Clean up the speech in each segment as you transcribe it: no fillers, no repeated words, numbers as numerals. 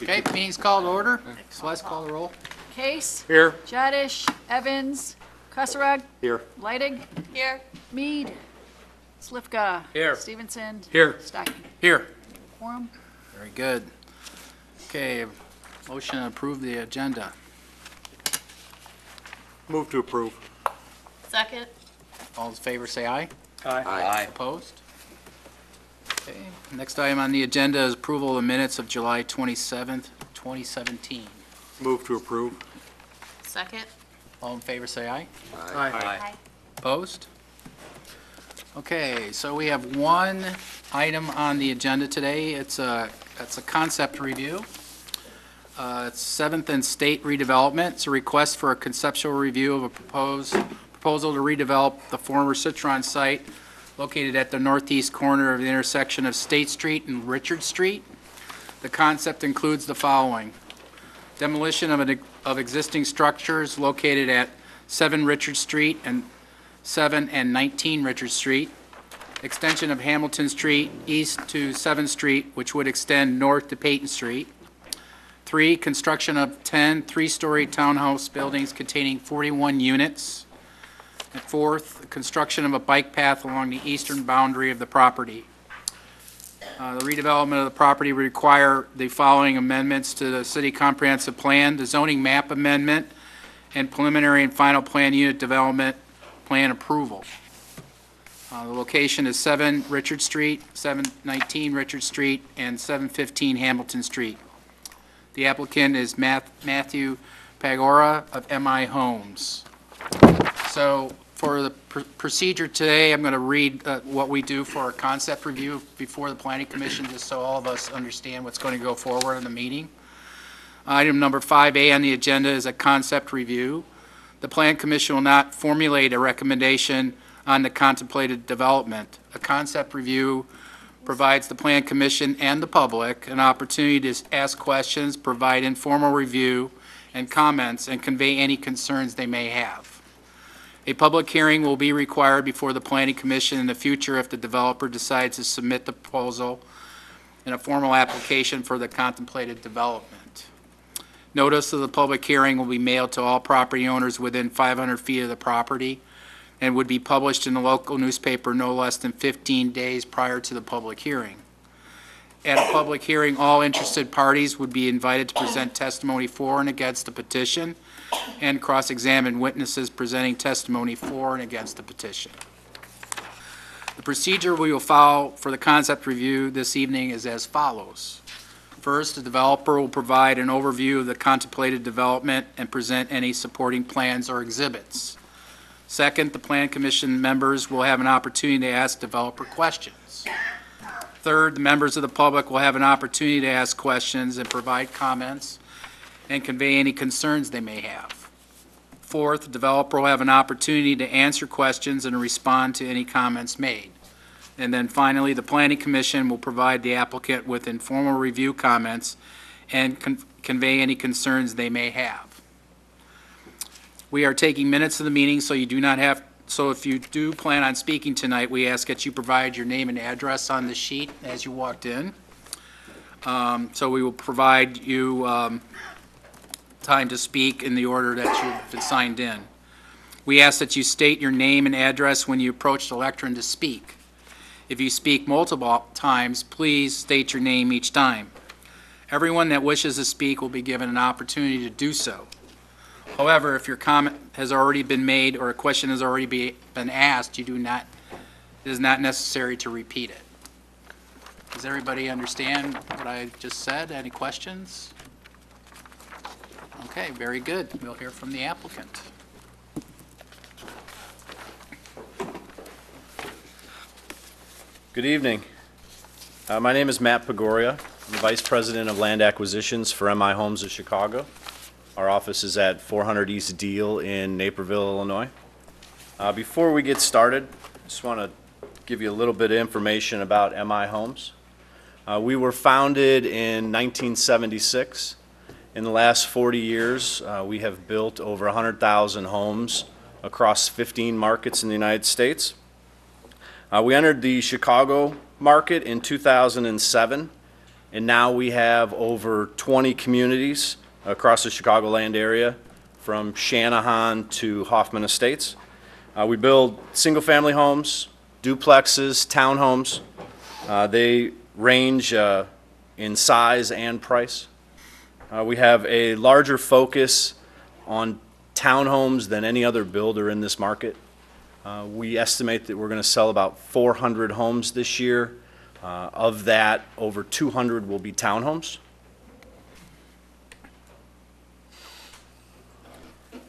Okay, meeting's called to order. Celeste, call the roll. Case. Here. Jadish. Evans. Kusarag. Here. Leidig. Here. Mead. Slivka. Here. Stevenson. Here. Stocking. Here. Quorum. Very good. Okay, motion to approve the agenda. Move to approve. Second. All in favor, say aye. Aye. Opposed? Okay, next item on the agenda is approval of the minutes of July 27th, 2017. Move to approve. Second. All in favor, say aye. Aye. Opposed? Okay, so we have one item on the agenda today. It's a concept review. It's 7th and State Redevelopment. It's a request for a conceptual review of a proposal to redevelop the former Citron site located at the northeast corner of the intersection of State Street and Richard Street. The concept includes the following: demolition of existing structures located at 7 Richard Street and 7 and 19 Richard Street, extension of Hamilton Street east to 7th Street, which would extend north to Peyton Street. 3, construction of 10 three-story townhouse buildings containing 41 units. And 4th, construction of a bike path along the eastern boundary of the property. The redevelopment of the property would require the following amendments to the city comprehensive plan: the zoning map amendment and preliminary and final plan unit development plan approval. The location is 7 Richard Street, 719 Richard Street, and 715 Hamilton Street. The applicant is Matthew Pagora of MI Homes. So for the procedure today, I'm going to read what we do for a concept review before the Planning Commission, just so all of us understand what's going to go forward in the meeting. Item number 5A on the agenda is a concept review. The Plan Commission will not formulate a recommendation on the contemplated development. A concept review provides the Plan Commission and the public an opportunity to ask questions, provide informal review and comments, and convey any concerns they may have. A public hearing will be required before the Planning Commission in the future if the developer decides to submit the proposal in a formal application for the contemplated development. Notice of the public hearing will be mailed to all property owners within 500 feet of the property and would be published in the local newspaper no less than 15 days prior to the public hearing. At a public hearing, all interested parties would be invited to present testimony for and against the petition and cross-examine witnesses presenting testimony for and against the petition. The procedure we will follow for the concept review this evening is as follows. First, the developer will provide an overview of the contemplated development and present any supporting plans or exhibits. Second, the Plan Commission members will have an opportunity to ask developer questions. Third, the members of the public will have an opportunity to ask questions and provide comments and convey any concerns they may have. Fourth, the developer will have an opportunity to answer questions and respond to any comments made. And then finally, the Planning Commission will provide the applicant with informal review comments and convey any concerns they may have. We are taking minutes of the meeting, so you do not have, so if you do plan on speaking tonight, we ask that you provide your name and address on the sheet as you walked in. So we will provide you time to speak in the order that you've been signed in. We ask that you state your name and address when you approach the lectern to speak. If you speak multiple times, please state your name each time. Everyone that wishes to speak will be given an opportunity to do so. However, if your comment has already been made or a question has already been asked, it is not necessary to repeat it. Does everybody understand what I just said? Any questions? Okay, very good. We'll hear from the applicant. Good evening. My name is Matt Pagoria. I'm the Vice President of Land Acquisitions for MI Homes of Chicago. Our office is at 400 East Deal in Naperville, Illinois. Before we get started, I just want to give you a little bit of information about MI Homes. We were founded in 1976. In the last 40 years, we have built over 100,000 homes across 15 markets in the United States. We entered the Chicago market in 2007 and now we have over 20 communities across the Chicagoland area, from Shanahan to Hoffman Estates. We build single-family homes, duplexes, townhomes. They range in size and price. We have a larger focus on townhomes than any other builder in this market. We estimate that we're going to sell about 400 homes this year. Of that, over 200 will be townhomes.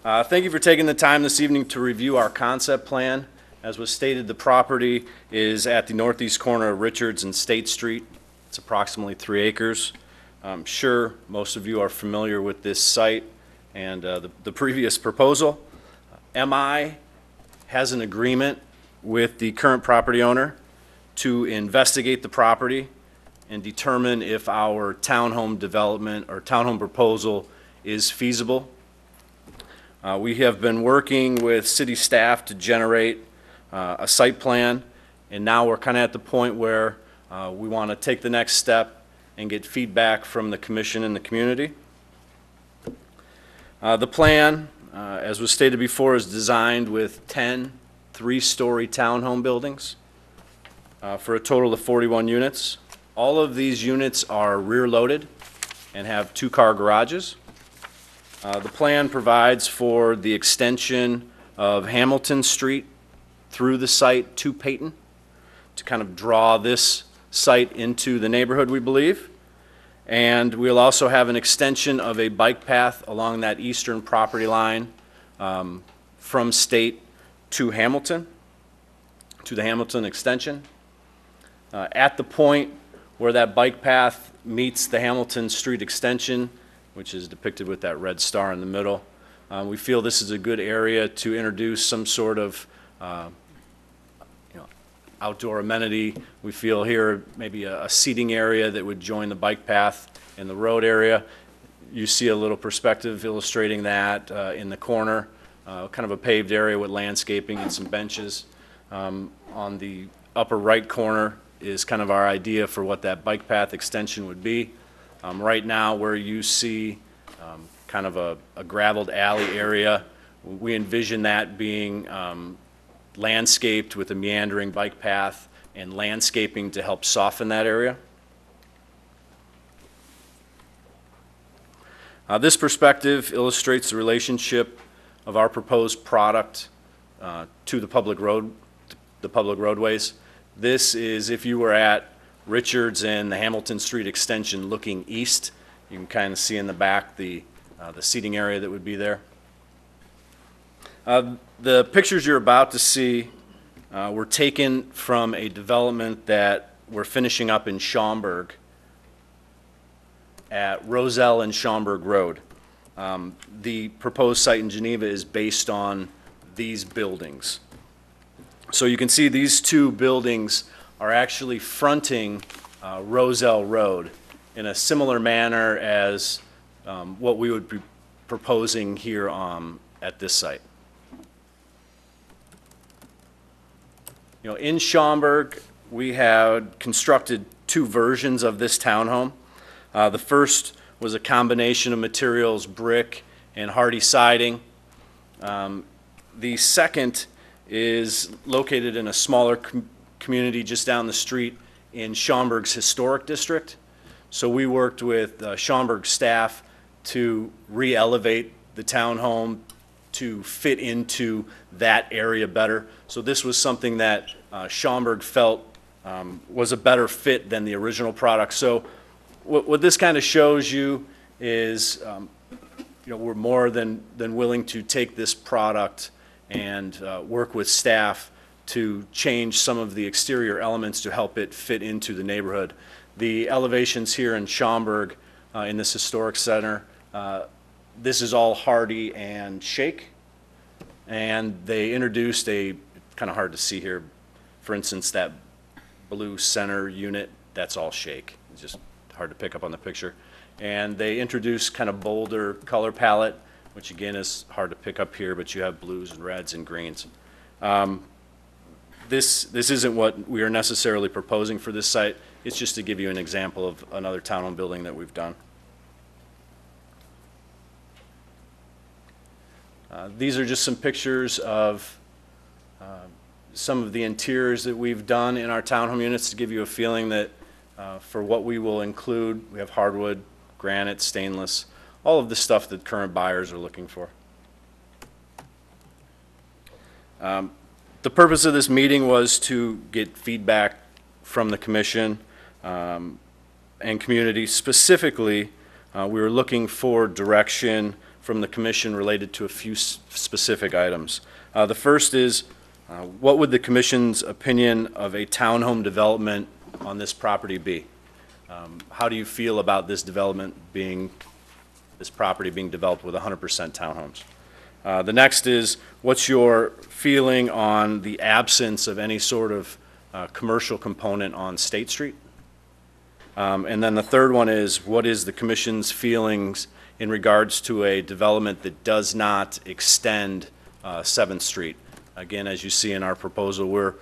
Thank you for taking the time this evening to review our concept plan. As was stated, the property is at the northeast corner of Richards and State Street. It's approximately 3 acres. I'm sure most of you are familiar with this site and the previous proposal. MI has an agreement with the current property owner to investigate the property and determine if our townhome development or townhome proposal is feasible. We have been working with city staff to generate a site plan, and now we're kind of at the point where we want to take the next step and get feedback from the commission and the community. The plan, as was stated before, is designed with 10 3-story townhome buildings for a total of 41 units. All of these units are rear-loaded and have 2-car garages. The plan provides for the extension of Hamilton Street through the site to Peyton to kind of draw this site into the neighborhood, we believe. And we'll also have an extension of a bike path along that eastern property line from State to Hamilton, to the Hamilton extension. At the point where that bike path meets the Hamilton Street extension, which is depicted with that red star in the middle, we feel this is a good area to introduce some sort of outdoor amenity. We feel here maybe a seating area that would join the bike path and the road area. You see a little perspective illustrating that in the corner, kind of a paved area with landscaping and some benches. On the upper right corner is kind of our idea for what that bike path extension would be. Right now, where you see kind of a graveled alley area, we envision that being landscaped with a meandering bike path and landscaping to help soften that area. This perspective illustrates the relationship of our proposed product to the public roadways. This is if you were at Richards and the Hamilton Street extension looking east. You can kind of see in the back the seating area that would be there. The pictures you're about to see were taken from a development that we're finishing up in Schaumburg at Roselle and Schaumburg Road. The proposed site in Geneva is based on these buildings. So you can see these 2 buildings are actually fronting Roselle Road in a similar manner as what we would be proposing here at this site. In Schaumburg, we had constructed 2 versions of this townhome. The first was a combination of materials, brick and hardy siding. The second is located in a smaller community just down the street in Schaumburg's historic district. So we worked with Schaumburg staff to re-elevate the townhome to fit into that area better. So this was something that Schaumburg felt was a better fit than the original product. So what this kind of shows you is we're more than willing to take this product and work with staff to change some of the exterior elements to help it fit into the neighborhood. The elevations here in Schaumburg in this historic center, this is all hardy and shake, and they introduced a, kind of hard to see here, for instance, that blue center unit, that's all shake. It's just hard to pick up on the picture. And they introduced kind of bolder color palette, which again is hard to pick up here, but you have blues and reds and greens. This isn't what we are necessarily proposing for this site. It's just to give you an example of another townhome building that we've done. These are just some pictures of some of the interiors that we've done in our townhome units to give you a feeling that for what we will include, we have hardwood, granite, stainless, all of the stuff that current buyers are looking for. The purpose of this meeting was to get feedback from the commission and community. Specifically, we were looking for direction from the commission related to a few specific items. The first is, what would the commission's opinion of a townhome development on this property be? How do you feel about this property being developed with 100% townhomes? The next is, what's your feeling on the absence of any sort of commercial component on State Street? And then the third one is, what is the commission's feelings in regards to a development that does not extend 7th Street? Again, as you see in our proposal, we're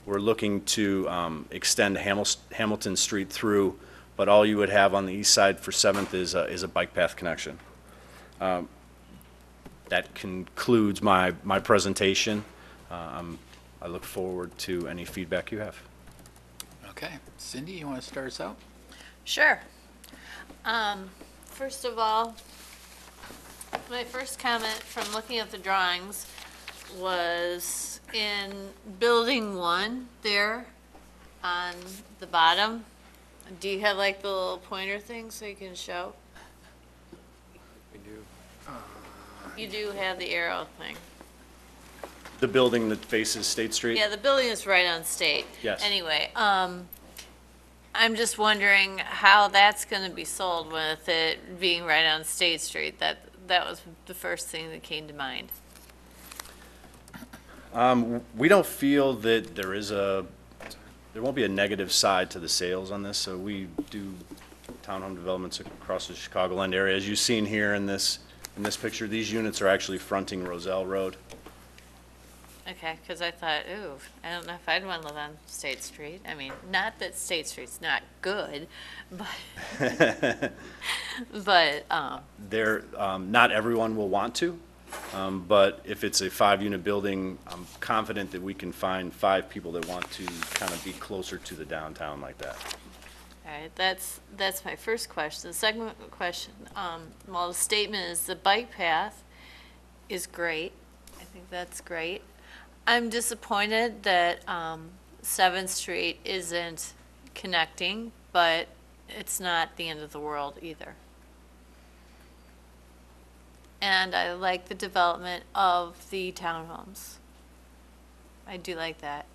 looking to extend Hamilton Street through, but all you would have on the east side for 7th is a bike path connection. That concludes my presentation. I look forward to any feedback you have. Okay. Cindy, you want to start us out? Sure. First of all, my first comment from looking at the drawings was in building 1 there on the bottom. Do you have like the little pointer thing so you can show? We do. You do have the arrow thing. The building that faces State Street? Yeah, the building is right on State. Yes. Anyway, I'm just wondering how that's going to be sold with it being right on State Street. That was the first thing that came to mind. We don't feel that there won't be a negative side to the sales on this. So we do townhome developments across the Chicagoland area. As you've seen here in this picture, these units are actually fronting Roselle Road. Okay, because I thought, ooh, I don't know if I'd want to live on State Street. I mean, not that State Street's not good, but, Not everyone will want to, but if it's a 5-unit building, I'm confident that we can find 5 people that want to kind of be closer to the downtown like that. all right, that's my first question. The second question, well, the statement is the bike path is great. I think that's great. I'm disappointed that 7th Street isn't connecting, but it's not the end of the world either. And I like the development of the townhomes. I do like that.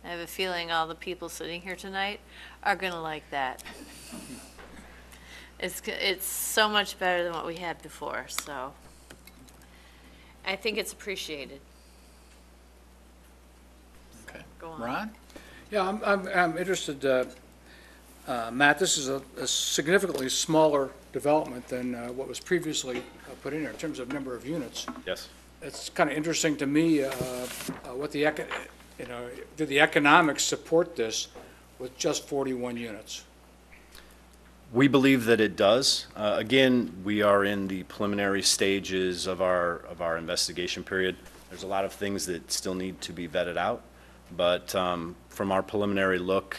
I have a feeling all the people sitting here tonight are going to like that. It's so much better than what we had before, so I think it's appreciated. Okay. Go on. Ron? Yeah, I'm interested, Matt, this is a significantly smaller development than what was previously put in there in terms of number of units. Yes. It's kind of interesting to me what the, do the economics support this with just 41 units? We believe that it does. Again, we are in the preliminary stages of our investigation period. There's a lot of things that still need to be vetted out, but from our preliminary look,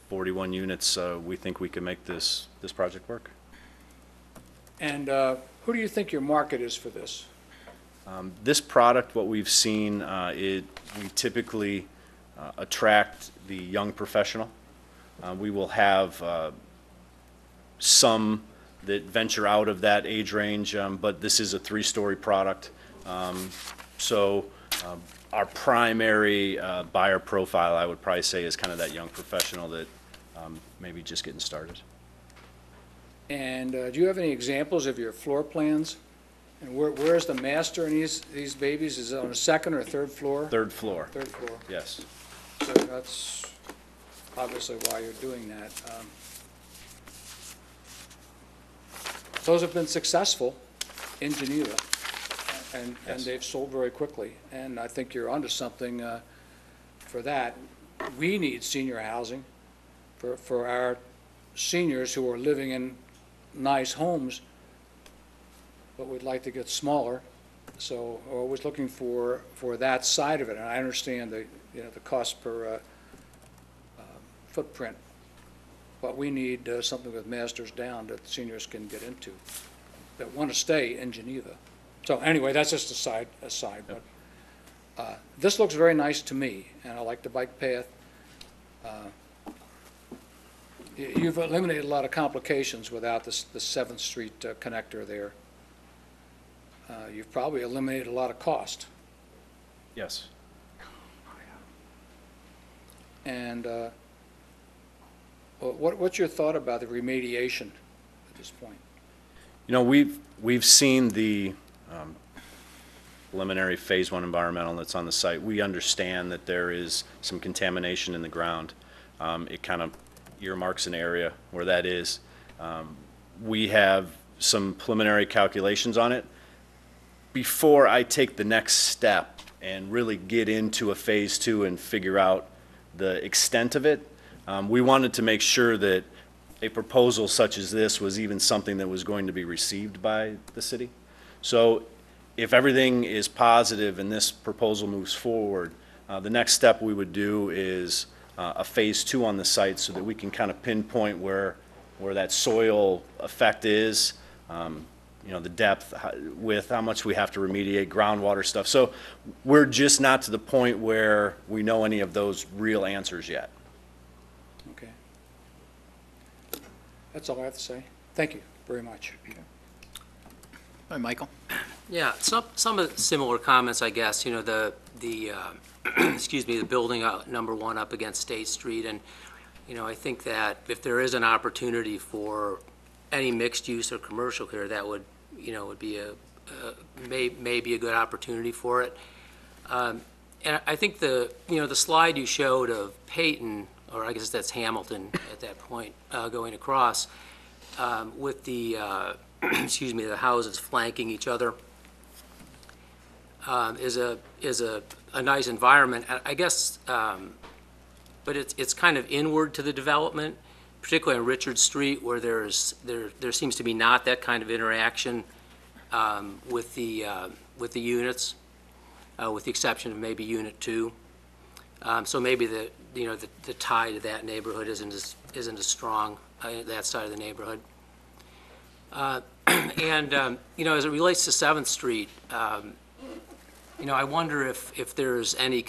41 units, we think we can make this project work. And who do you think your market is for this? This product, what we've seen, we typically attract the young professional. We will have some that venture out of that age range, but this is a 3-story product. So our primary buyer profile, I would probably say, is kind of that young professional that maybe just getting started. And do you have any examples of your floor plans? And where's the master in these babies? Is it on the 2nd or 3rd floor? 3rd floor, 3rd floor. yes. So that's obviously why you're doing that. Those have been successful in Geneva, and Yes. they've sold very quickly. And I think you're onto something for that. We need senior housing for our seniors who are living in nice homes, but would like to get smaller. So we're always looking for that side of it. And I understand the, the cost per footprint, but we need something with masters down that seniors can get into, that want to stay in Geneva. So anyway, that's just a side. But this looks very nice to me, and I like the bike path. You've eliminated a lot of complications without the 7th Street connector there. You've probably eliminated a lot of cost. Yes. And what's your thought about the remediation at this point? You know, we've seen the preliminary Phase 1 environmental that's on the site. We understand that there is some contamination in the ground. It kind of earmarks an area where that is. We have some preliminary calculations on it. Before I take the next step and really get into a Phase 2 and figure out the extent of it, we wanted to make sure that a proposal such as this was even something that was going to be received by the city. So if everything is positive and this proposal moves forward, the next step we would do is a Phase 2 on the site so that we can kind of pinpoint where that soil effect is, you know, the depth, with how much we have to remediate, groundwater stuff. So we're just not to the point where we know any of those real answers yet. Okay. That's all I have to say. Thank you very much. Hi, Michael. Yeah, some of the similar comments, I guess, you know, the excuse me, the building number 1 up against State Street, and, you know, I think that if there is an opportunity for any mixed use or commercial here, that would, you know, would be maybe a good opportunity for it. And I think the slide you showed of Peyton, or I guess that's Hamilton at that point, going across, with the excuse me, the houses flanking each other, is a nice environment, I guess, but it's kind of inward to the development, particularly on Richard Street, where there seems to be not that kind of interaction with the units, with the exception of maybe Unit 2. So maybe the tie to that neighborhood isn't as strong, that side of the neighborhood. And you know, as it relates to 7th Street, you know, I wonder if there's any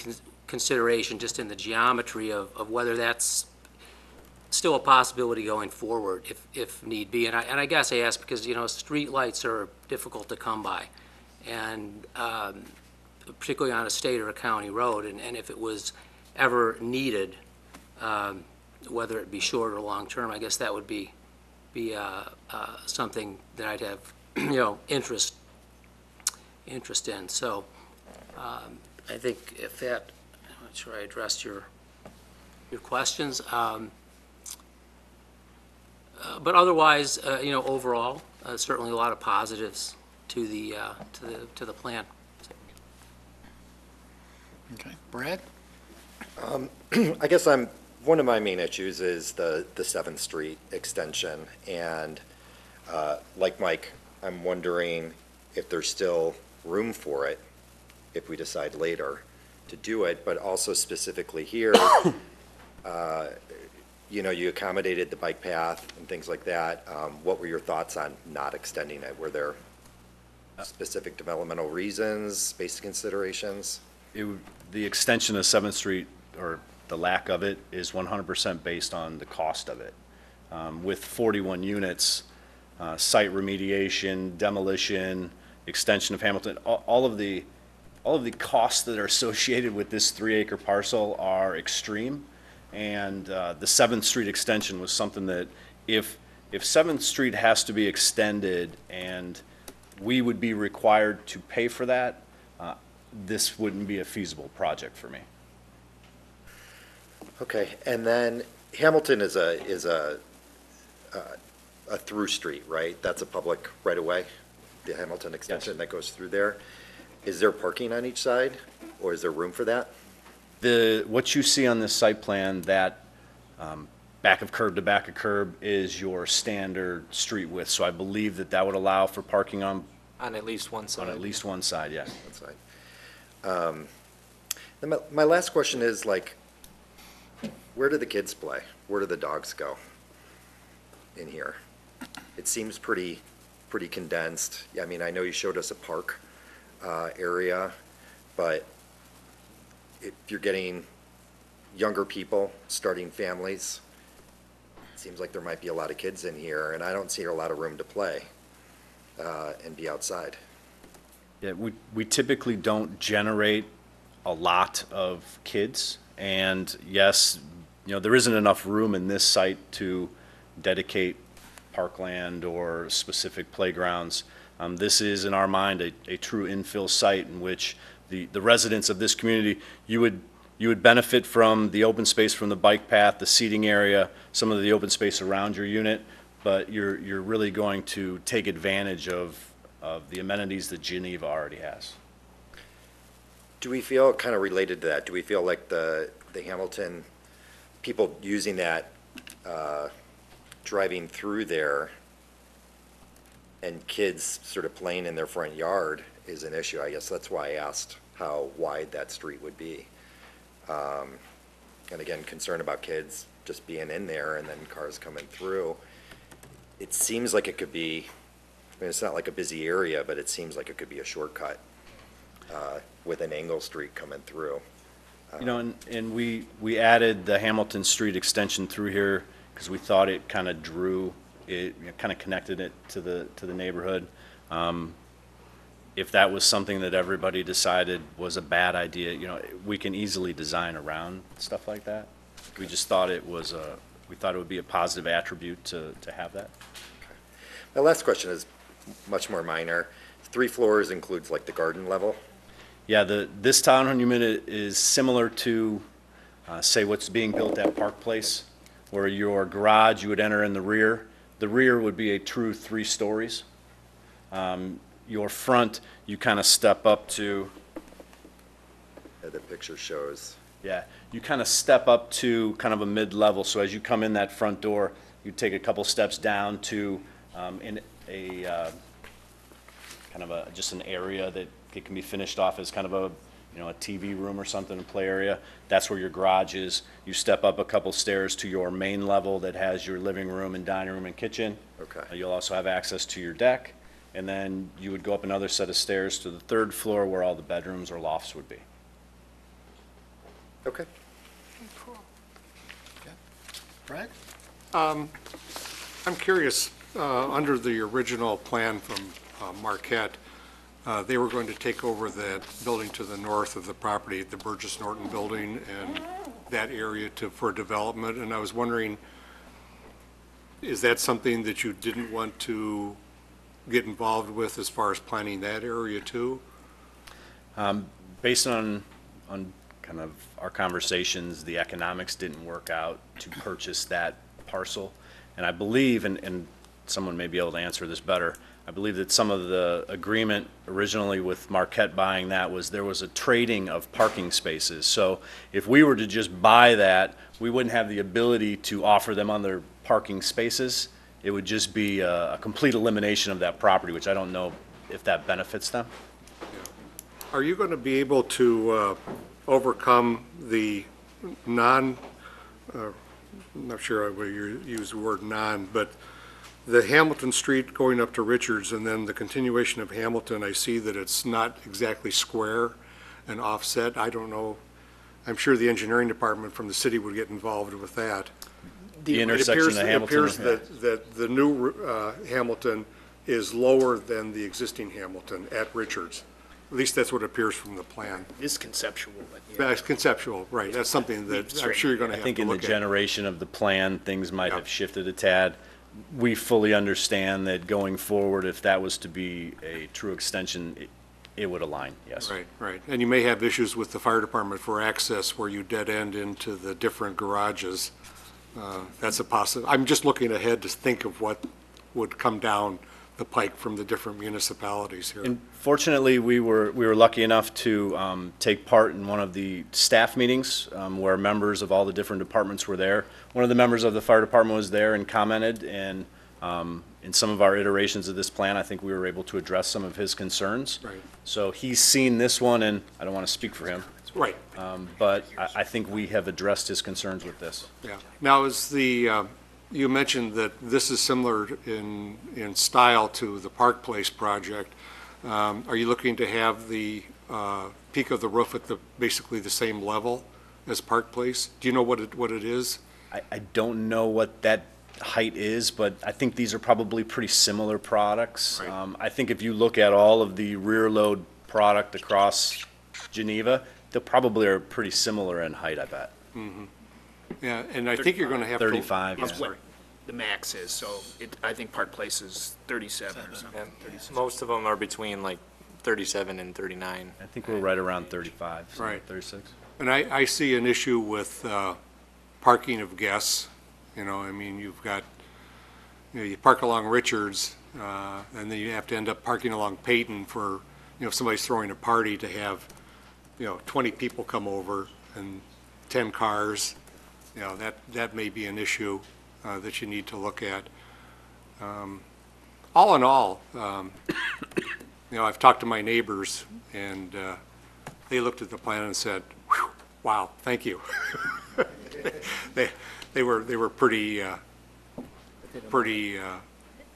consideration just in the geometry of whether that's still a possibility going forward, if need be. And I guess I ask because, you know, street lights are difficult to come by, and particularly on a state or a county road, and if it was ever needed, whether it be short or long term, I guess that would be something that I'd have, you know, interest in. So I think if that, I'm not sure I addressed your questions. But otherwise, you know, overall, certainly a lot of positives to the plan. Okay, Brad? I guess one of my main issues is the 7th Street extension, and like Mike, I'm wondering if there's still room for it if we decide later to do it, but also specifically here, you know, you accommodated the bike path and things like that. What were your thoughts on not extending it? Were there specific developmental reasons, space considerations? The extension of 7th Street, or the lack of it, is 100% based on the cost of it. With 41 units, site remediation, demolition, extension of Hamilton, all of the costs that are associated with this 3-acre parcel are extreme. And the 7th Street extension was something that if 7th Street has to be extended and we would be required to pay for that, this wouldn't be a feasible project for me. Okay, and then Hamilton is a through street, right? That's a public right-of-way, the Hamilton extension that goes through there. Is there parking on each side, or is there room for that? What you see on this site plan, that back of curb is your standard street width. So I believe that that would allow for parking on On at least one side. at least one side, yeah. That's fine. Then my last question is, like, where do the kids play? Where do the dogs go in here? It seems pretty condensed. Yeah, I mean, I know you showed us a park area, but if you're getting younger people, starting families, it seems like there might be a lot of kids in here, and I don't see a lot of room to play and be outside. Yeah, we typically don't generate a lot of kids, and yes, there isn't enough room in this site to dedicate parkland or specific playgrounds. This is, in our mind, a true infill site in which the residents of this community, you would benefit from the open space from the bike path, the seating area, some of the open space around your unit, but you're really going to take advantage of the amenities that Geneva already has. Do we feel, kind of related to that, do we feel like the Hamilton, people using that, driving through there and kids sort of playing in their front yard is an issue? I guess that's why I asked how wide that street would be. And again, concern about kids just being in there and then cars coming through. It seems like it could be, I mean, it's not like a busy area, but it seems like it could be a shortcut with an angle street coming through. And we added the Hamilton Street extension through here because we thought it kind of drew it, kind of connected it to the neighborhood. If that was something that everybody decided was a bad idea, we can easily design around stuff like that. We just thought we thought it would be a positive attribute to have that. My last question is much more minor. 3 floors includes like the garden level. Yeah, this townhome unit is similar to, say, what's being built at Park Place, where your garage, you would enter in the rear. The rear would be a true 3 stories. Your front, you kind of step up to, The picture shows. yeah, you kind of step up to kind of a mid-level. So as you come in that front door, you take a couple steps down to in a kind of just an area that it can be finished off as kind of a TV room or something, a play area. That's where your garage is. You step up a couple stairs to your main level that has your living room and dining room and kitchen. Okay. You'll also have access to your deck. And then you would go up another set of stairs to the 3rd floor where all the bedrooms or lofts would be. Okay. Brad? I'm curious, under the original plan from Marquette, they were going to take over that building to the north of the property, the Burgess Norton building, and that area for development. And I was wondering, is that something that you didn't want to get involved with as far as planning that area too? Based on kind of our conversations, the economics didn't work out to purchase that parcel. And I believe, and someone may be able to answer this better, I believe that some of the agreement originally with Marquette buying that was there was a trading of parking spaces. So if we were to just buy that, we wouldn't have the ability to offer them other parking spaces. It would just be a complete elimination of that property, which I don't know if that benefits them. Are you going to be able to overcome the I'm not sure I would use the word non, but the Hamilton Street going up to Richards and then the continuation of Hamilton, I see that it's not exactly square and offset. I don't know. I'm sure the engineering department from the city would get involved with that. The intersection of Hamilton. It appears that the new Hamilton is lower than the existing Hamilton at Richards. At least that's what appears from the plan. It's conceptual, but yeah. That's conceptual, right. That's something that I'm sure you're going to I have think to in the look at. generation of the plan, things might Yeah. have shifted a tad. We fully understand that going forward, if that was to be a true extension, it would align, yes. Right, right. And you may have issues with the fire department for access where you dead end into the different garages. That's a I'm just looking ahead to think of what would come down the pike from the different municipalities here. And fortunately, we were lucky enough to take part in one of the staff meetings where members of all the different departments were there. One of the members of the fire department was there and commented, and in some of our iterations of this plan, I think we were able to address some of his concerns. Right. So he's seen this one, and I don't want to speak for him, Right, but I think we have addressed his concerns with this. yeah. Now, is the, you mentioned that this is similar in style to the Park Place project. Are you looking to have the peak of the roof at basically the same level as Park Place? Do you know what it is? I don't know what that height is, but I think these are probably pretty similar products. Right. I think if you look at all of the rear load product across Geneva, they probably are pretty similar in height, I bet. Yeah, and I think you're going to have to. 35, Is yeah. what the max is, so I think Park Place is 37 or something. Yeah, 36. most of them are between like 37 and 39. I think we're right around 35, so Right. 36. And I see an issue with parking of guests. You know, I mean, you've got, you park along Richards, and then you have to end up parking along Peyton for, if somebody's throwing a party to have, 20 people come over and 10 cars. That may be an issue that you need to look at. All in all, I've talked to my neighbors, and they looked at the plan and said, "Whew, wow, thank you." They were pretty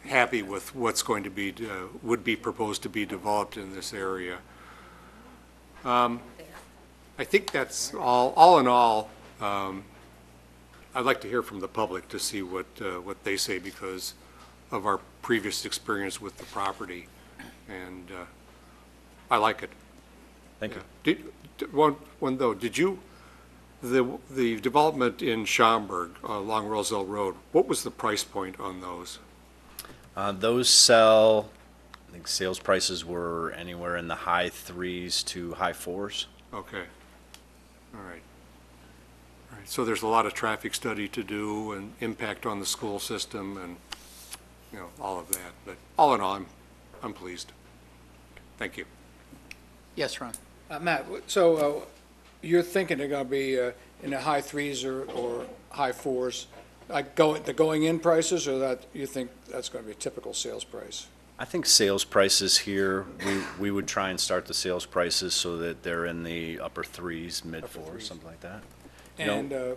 happy with what's going to be, would be proposed to be developed in this area. I think that's all in all. I'd like to hear from the public to see what they say because of our previous experience with the property, and I like it. Thank you. One though, did you, the development in Schaumburg along Roselle Road, what was the price point on those? Those sell, I think sales prices were anywhere in the high 3s to high 4s. Okay, all right. All right, so there's a lot of traffic study to do and impact on the school system and, all of that, but all in all, I'm pleased. Thank you. Yes, Ron? Matt, so you're thinking they're going to be in the high 3s or high 4s, like the going-in prices, or that you think that's going to be a typical sales price? I think sales prices here, we would try and start the sales prices so that they're in the upper 3s, mid 4s, something like that. And, go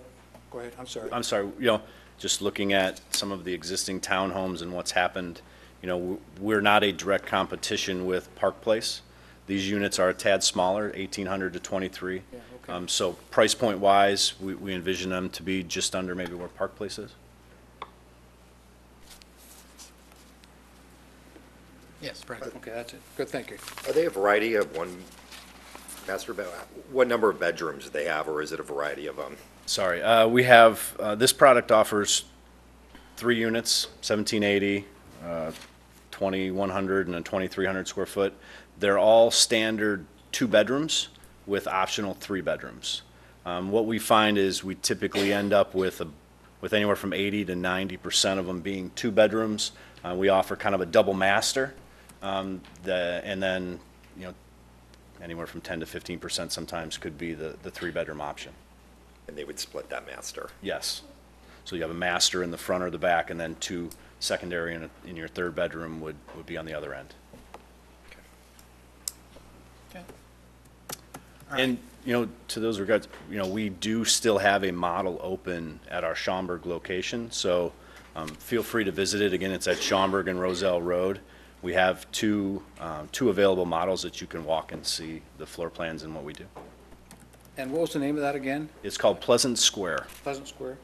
ahead, I'm sorry. I'm sorry, just looking at some of the existing townhomes and what's happened, we're not a direct competition with Park Place. These units are a tad smaller, 1,800 to 23. Yeah, okay. So price point wise, we envision them to be just under maybe where Park Place is. Yes, Brad? Okay, that's it. Good, thank you. Are they a variety of one master bed? What number of bedrooms do they have, or is it a variety of them? Sorry, we have, this product offers 3 units, 1780, 2100, and a 2300 square foot. They're all standard 2 bedrooms with optional 3 bedrooms. What we find is we typically end up with anywhere from 80 to 90% of them being 2 bedrooms. We offer kind of a double master, and then, anywhere from 10 to 15% sometimes could be the 3-bedroom option. And they would split that master. Yes. So you have a master in the front or the back, and then 2 secondary in your 3rd bedroom would be on the other end. Okay. And, to those regards, we do still have a model open at our Schaumburg location, so feel free to visit it. Again, it's at Schaumburg and Roselle Road. We have two available models that you can walk and see the floor plans and what we do. And what was the name of that again? It's called Pleasant Square. Pleasant Square?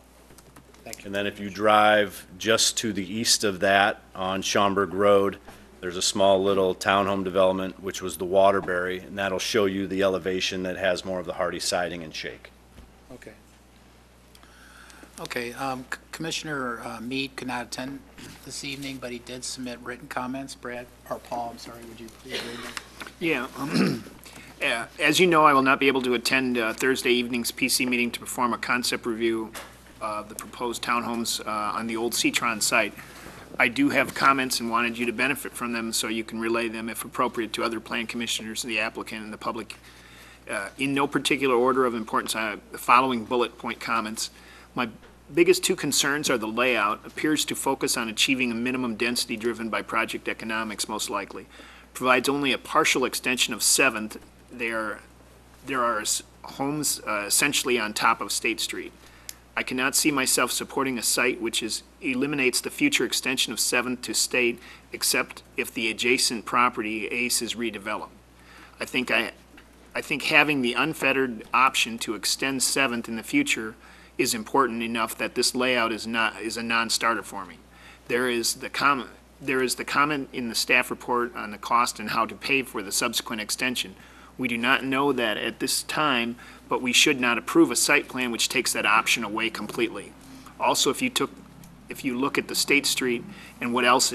Thank you. And then if you drive just to the east of that on Schaumburg Road, there's a small little townhome development, which was the Waterbury, and that'll show you the elevation that has more of the hardy siding and shake. Okay. Okay, Commissioner Mead could not attend this evening, but he did submit written comments. Brad, or Paul, I'm sorry, would you please read them? Yeah. As you know, I will not be able to attend Thursday evening's PC meeting to perform a concept review of the proposed townhomes on the old Citron site. I do have comments and wanted you to benefit from them so you can relay them if appropriate to other plan commissioners, the applicant, and the public. In no particular order of importance, the following bullet point comments. My biggest two concerns are the layout appears to focus on achieving a minimum density driven by project economics most likely. Provides only a partial extension of 7th. There are homes essentially on top of State Street. I cannot see myself supporting a site which eliminates the future extension of 7th to State except if the adjacent property ACE is redeveloped. I think having the unfettered option to extend 7th in the future is important enough that this layout is a non-starter for me. There is the comment in the staff report on the cost and how to pay for the subsequent extension. We do not know that at this time, but we should not approve a site plan which takes that option away completely. Also, if you look at the State Street and what else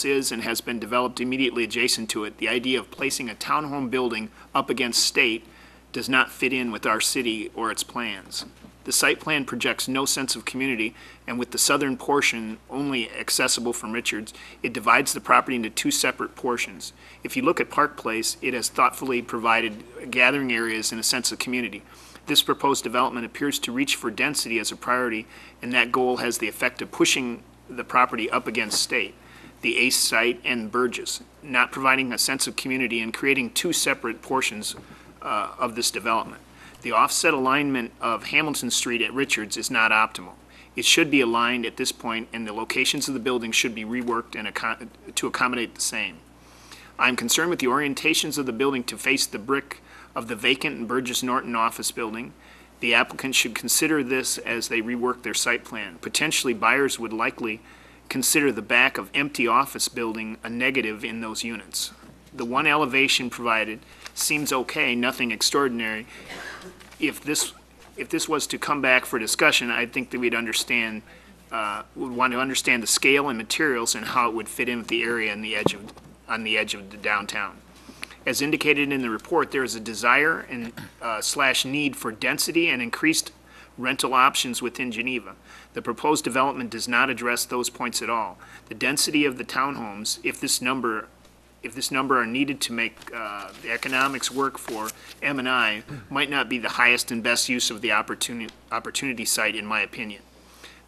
is and has been developed immediately adjacent to it, the idea of placing a townhome building up against State does not fit in with our city or its plans. The site plan projects no sense of community, and with the southern portion only accessible from Richards, it divides the property into two separate portions. If you look at Park Place, it has thoughtfully provided gathering areas and a sense of community. This proposed development appears to reach for density as a priority, and that goal has the effect of pushing the property up against State, the ACE site, and Burgess, not providing a sense of community and creating two separate portions of this development. The offset alignment of Hamilton Street at Richards is not optimal. It should be aligned at this point, and the locations of the buildings should be reworked to accommodate the same. I'm concerned with the orientations of the building to face the brick of the vacant Burgess Norton office building. The applicant should consider this as they rework their site plan. Potentially, buyers would likely consider the back of empty office building a negative in those units. The one elevation provided seems okay, nothing extraordinary. If this was to come back for discussion, I think that we'd want to understand the scale and materials and how it would fit in with the area on the edge of the downtown. As indicated in the report, there is a desire and / need for density and increased rental options within Geneva. The proposed development does not address those points at all. The density of the townhomes, if this number are needed to make the economics work for M&I, might not be the highest and best use of the opportunity site, in my opinion.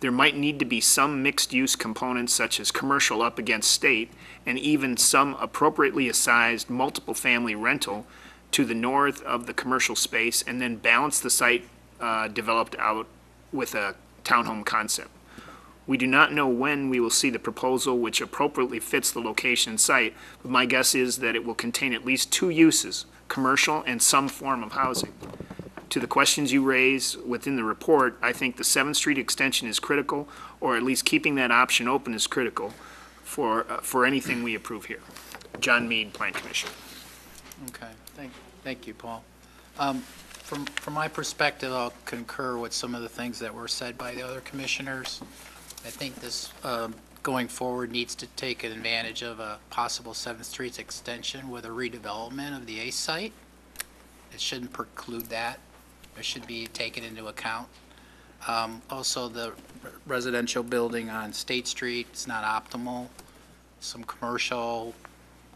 There might need to be some mixed-use components such as commercial up against State, and even some appropriately sized multiple-family rental to the north of the commercial space, and then balance the site developed out with a townhome concept. We do not know when we will see the proposal which appropriately fits the location and site, but my guess is that it will contain at least two uses, commercial and some form of housing. To the questions you raise within the report, I think the 7th Street extension is critical, or at least keeping that option open is critical for anything we approve here. John Mead, Plan Commissioner. Okay, thank you, Paul. From my perspective, I'll concur with some of the things that were said by the other commissioners. I think this, going forward, needs to take advantage of a possible 7th Street extension with a redevelopment of the ACE site. It shouldn't preclude that. It should be taken into account. Also, the residential building on State Street is not optimal. Some commercial,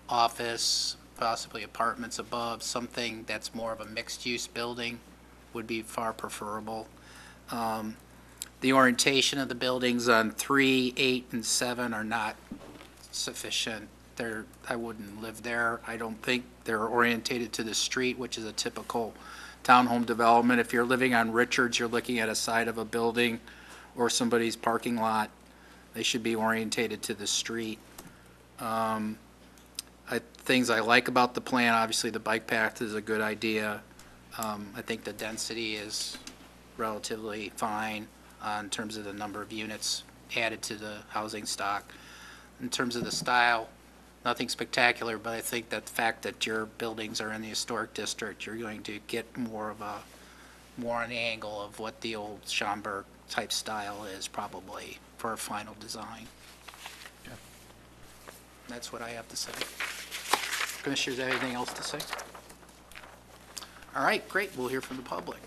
office, possibly apartments above, something that's more of a mixed-use building would be far preferable. The orientation of the buildings on 3, 8, and 7 are not sufficient. I wouldn't live there. I don't think they're orientated to the street, which is a typical townhome development. If you're living on Richards, you're looking at a side of a building or somebody's parking lot. They should be orientated to the street. Things I like about the plan, obviously the bike path is a good idea. I think the density is relatively fine in terms of the number of units added to the housing stock. In terms of the style, nothing spectacular, but I think that the fact that your buildings are in the historic district, you're going to get more an angle of what the old Schomburg type style is probably for a final design. That's what I have to say. Commissioners, anything else to say? All right, great. We'll hear from the public.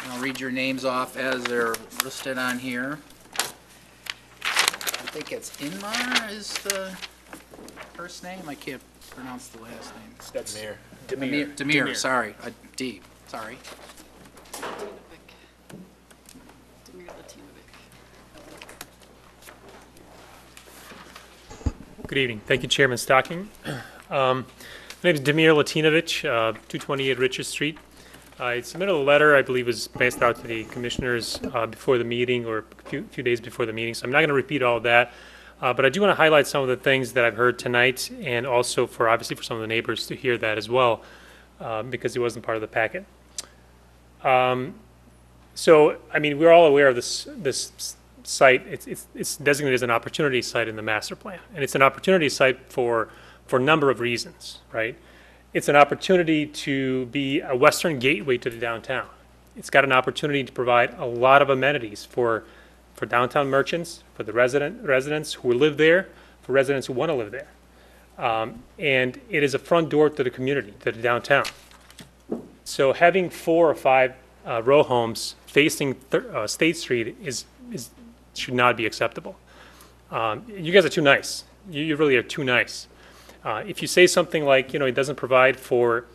And I'll read your names off as they're listed on here. think it's Inmar is the first name. I can't pronounce the last name. That's Demir, sorry, a D, sorry. Good evening. Thank you, Chairman Stocking. My name is Demir Latinovich, 228 Richard Street. I submitted a letter, I believe was passed out to the commissioners before the meeting or a few days before the meeting, so I'm not going to repeat all of that. But I do want to highlight some of the things that I've heard tonight, and also obviously for some of the neighbors to hear that as well, because it wasn't part of the packet. So, I mean, we're all aware of this site. It's designated as an opportunity site in the master plan, and it's an opportunity site for a number of reasons, right? It's an opportunity to be a western gateway to the downtown. It's got an opportunity to provide a lot of amenities for downtown merchants, for the residents who live there, for residents who want to live there. And it is a front door to the community, to the downtown. So having 4 or 5 row homes facing State Street should not be acceptable. You guys are too nice. You really are too nice. If you say something like, it doesn't provide for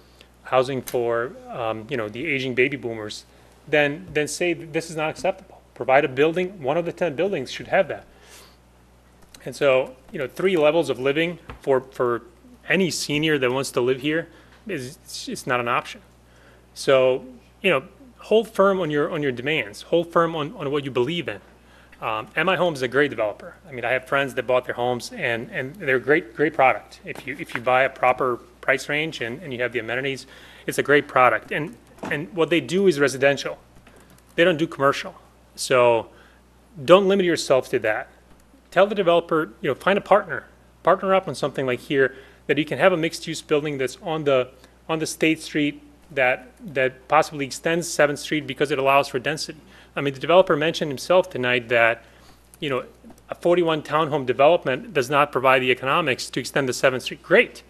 housing for, the aging baby boomers, then say this is not acceptable. Provide a building, one of the 10 buildings should have that. And so, 3 levels of living for any senior that wants to live here it's not an option. So, hold firm on your demands. Hold firm on what you believe in. MI Homes is a great developer. I mean, I have friends that bought their homes, and they're great product. If you buy a proper price range and you have the amenities, it's a great product. And what they do is residential. They don't do commercial. So don't limit yourself to that. Tell the developer, find a partner up on something like here, that you can have a mixed-use building that's on the State Street that possibly extends 7th Street because it allows for density. I mean, the developer mentioned himself tonight that, a 41 townhome development does not provide the economics to extend the 7th Street. Great,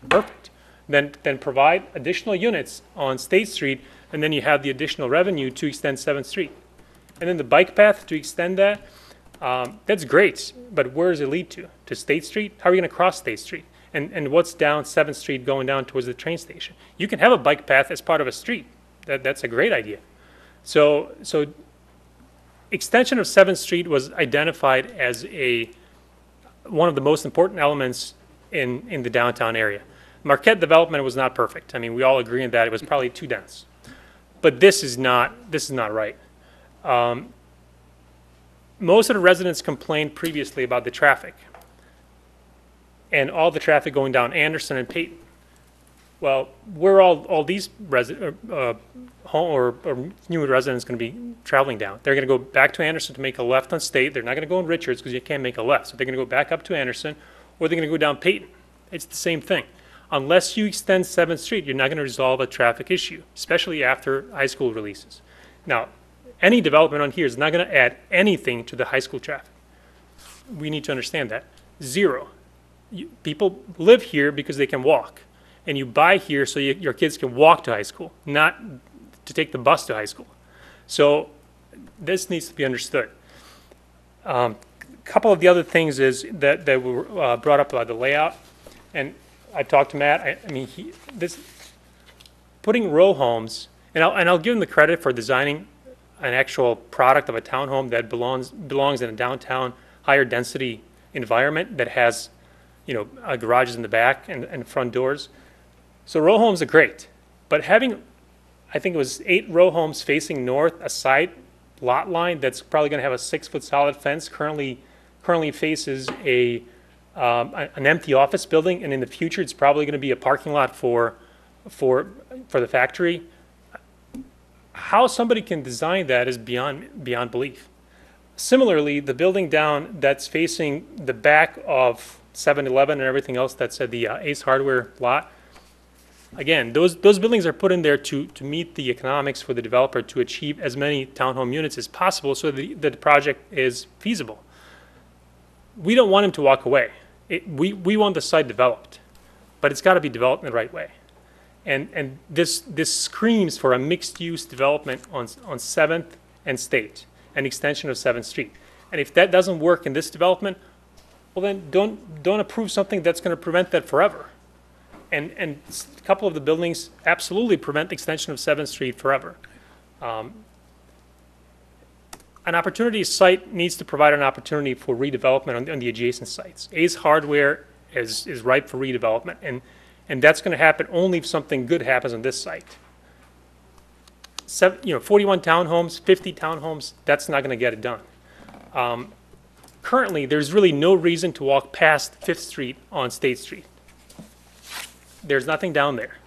perfect. Then provide additional units on State Street, and then you have the additional revenue to extend 7th Street. And then the bike path to extend that, that's great, but where does it lead to? To State Street? How are you going to cross State Street? And what's down 7th Street going down towards the train station? You can have a bike path as part of a street. That's a great idea. So extension of 7th Street was identified as one of the most important elements in the downtown area. Marquette development was not perfect. I mean, we all agree on that. It was probably too dense. But this is not right. Most of the residents complained previously about the traffic and all the traffic going down Anderson and Peyton. Well, where all these new residents going to be traveling down? They're going to go back to Anderson to make a left on State. They're not going to go in Richards because you can't make a left. So they're going to go back up to Anderson, or they're going to go down Peyton. It's the same thing. Unless you extend 7th Street, you're not going to resolve a traffic issue, especially after high school releases. Now, any development on here is not going to add anything to the high school traffic. We need to understand that. 0. People live here because they can walk. And you buy here so your kids can walk to high school, not to take the bus to high school. So this needs to be understood. A couple of the other things is that were brought up about the layout. And I talked to Matt. I mean, putting row homes, and I'll give him the credit for designing an actual product of a townhome that belongs in a downtown higher density environment that has, garages in the back and front doors. So row homes are great, but having, I think it was 8 row homes facing north, a side lot line that's probably going to have a 6-foot solid fence, currently faces an empty office building, and in the future it's probably going to be a parking lot for the factory. How somebody can design that is beyond belief. Similarly, the building down that's facing the back of 7-Eleven and everything else that's at the Ace Hardware lot, again, those buildings are put in there to meet the economics for the developer to achieve as many townhome units as possible so that the project is feasible. We don't want him to walk away. We want the site developed, but it's got to be developed in the right way. And this screams for a mixed-use development on 7th and State, an extension of 7th Street. And if that doesn't work in this development, well then don't approve something that's going to prevent that forever. And a couple of the buildings absolutely prevent the extension of 7th Street forever. An opportunity site needs to provide an opportunity for redevelopment on the adjacent sites. Ace Hardware is ripe for redevelopment, and that's going to happen only if something good happens on this site. 41 townhomes, 50 townhomes, that's not going to get it done. Currently, there's really no reason to walk past 5th Street on State Street. There's nothing down there.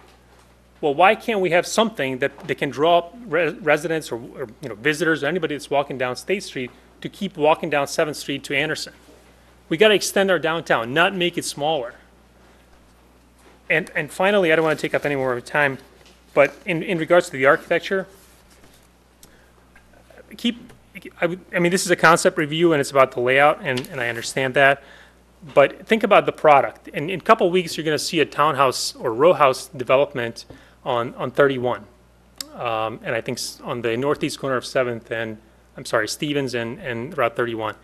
Well, why can't we have something that can draw residents or visitors or anybody that's walking down State Street to keep walking down 7th Street to Anderson? We got to extend our downtown, not make it smaller. And finally, I don't want to take up any more of your time, but in regards to the architecture, I mean, this is a concept review and it's about the layout, and I understand that. But think about the product. In a couple of weeks, you're going to see a townhouse or row house development on 31. And I think on the northeast corner of 7th and, Stevens and Route 31.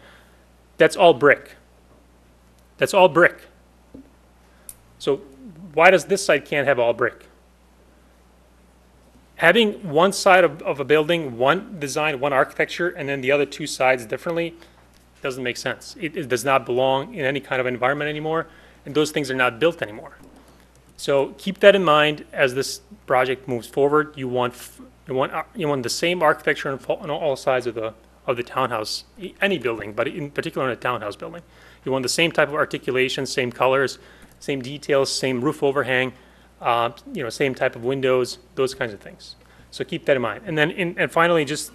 That's all brick. That's all brick. So why does this site can't have all brick? Having one side of a building, one design, one architecture, and then the other two sides differently doesn't make sense. It does not belong in any kind of environment anymore, and those things are not built anymore. So keep that in mind as this project moves forward. You want the same architecture on all sides of the townhouse, any building, but in particular in a townhouse building. You want the same type of articulation, same colors, same details, same roof overhang, same type of windows, those kinds of things. So keep that in mind. And then, and finally, just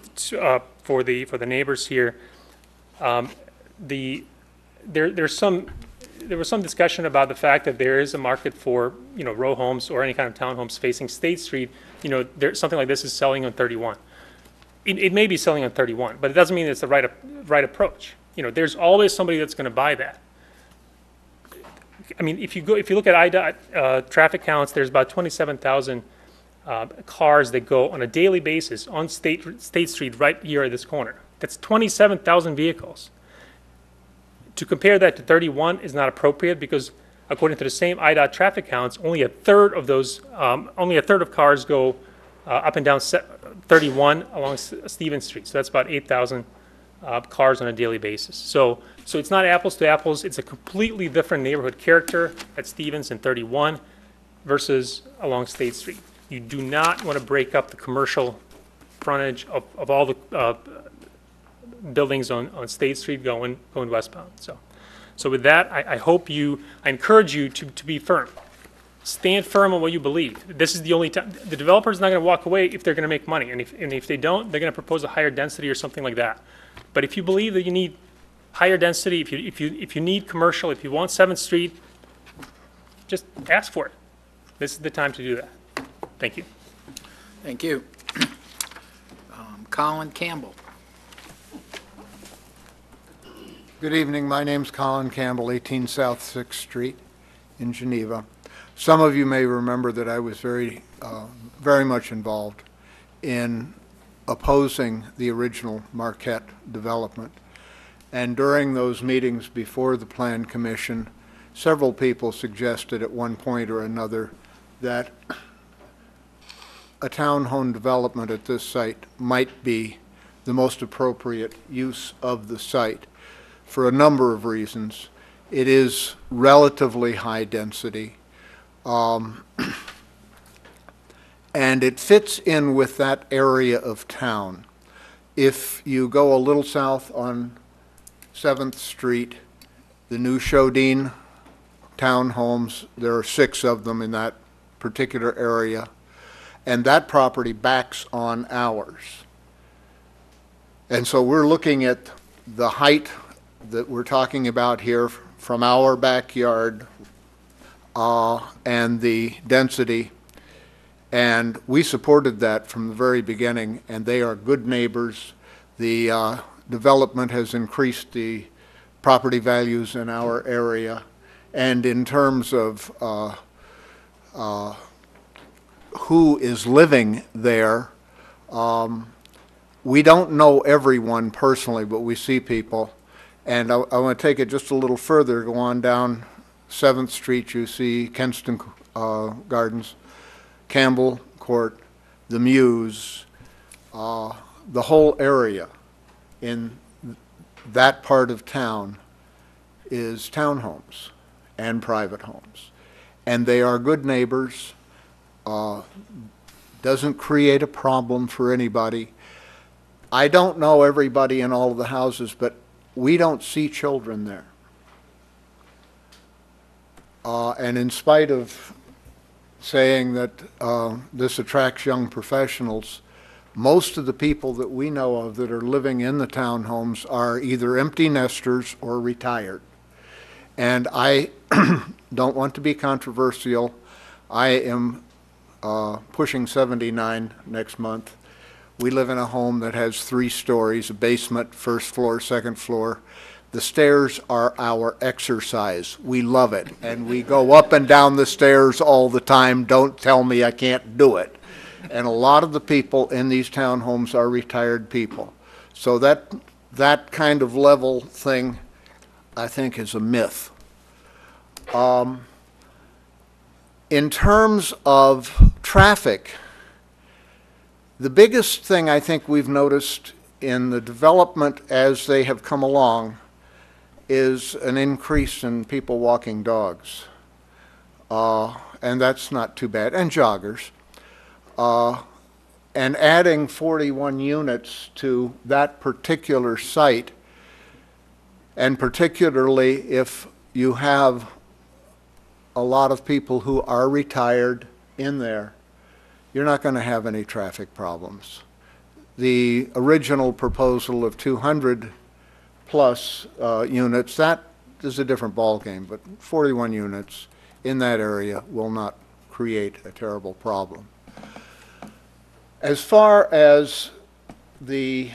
for the neighbors here, there was some discussion about the fact that there is a market for row homes or any kind of townhomes facing State Street. Something like this is selling on 31. It may be selling on 31, but it doesn't mean it's the right approach. There's always somebody that's going to buy that. I mean, if you look at IDOT traffic counts, there's about 27,000 cars that go on a daily basis on State Street right here at this corner. That's 27,000 vehicles. To compare that to 31 is not appropriate because, according to the same IDOT traffic counts, only a third of cars go up and down 31 along Stevens Street. So that's about 8,000 cars on a daily basis. So it's not apples to apples. It's a completely different neighborhood character at Stevens and 31 versus along State Street. You do not want to break up the commercial frontage of all the buildings on State Street going westbound. So with that, I encourage you to be firm. Stand firm on what you believe. This is the only time the developer's not going to walk away if they're going to make money, and if they don't, they're going to propose a higher density or something like that. But if you believe that you need higher density, if you need commercial, if you want 7th Street, just ask for it. This is the time to do that. Thank you. Thank you. Colin Campbell. Good evening. My name's Colin Campbell, 18 South 6th Street in Geneva. Some of you may remember that I was very much involved in opposing the original Marquette development. And during those meetings before the Plan Commission, several people suggested at one point or another that a townhome development at this site might be the most appropriate use of the site for a number of reasons. It is relatively high density, and it fits in with that area of town. If you go a little south on 7th Street, the new Shodine townhomes, there are 6 of them in that particular area, and that property backs on ours. And so we're looking at the height that we're talking about here from our backyard and the density, and we supported that from the very beginning, and they are good neighbors. The development has increased the property values in our area, and in terms of who is living there, we don't know everyone personally, but we see people, And I want to take it just a little further, go on down 7th Street, you see Kenston Gardens, Campbell Court, the Mews, the whole area in that part of town is townhomes and private homes. And they are good neighbors, doesn't create a problem for anybody. I don't know everybody in all of the houses, but we don't see children there. And in spite of saying that this attracts young professionals, most of the people that we know of that are living in the townhomes are either empty nesters or retired. And I don't want to be controversial. I am pushing 79 next month. We live in a home that has 3 stories, a basement, first floor, second floor. The stairs are our exercise. We love it. And we go up and down the stairs all the time. Don't tell me I can't do it. And a lot of the people in these townhomes are retired people. So that kind of level thing, I think, is a myth. In terms of traffic, the biggest thing I think we've noticed in the development as they have come along is an increase in people walking dogs. And that's not too bad, and joggers. And adding 41 units to that particular site, and particularly if you have a lot of people who are retired in there, you're not going to have any traffic problems. The original proposal of 200 plus units, that is a different ballgame, but 41 units in that area will not create a terrible problem. As far as the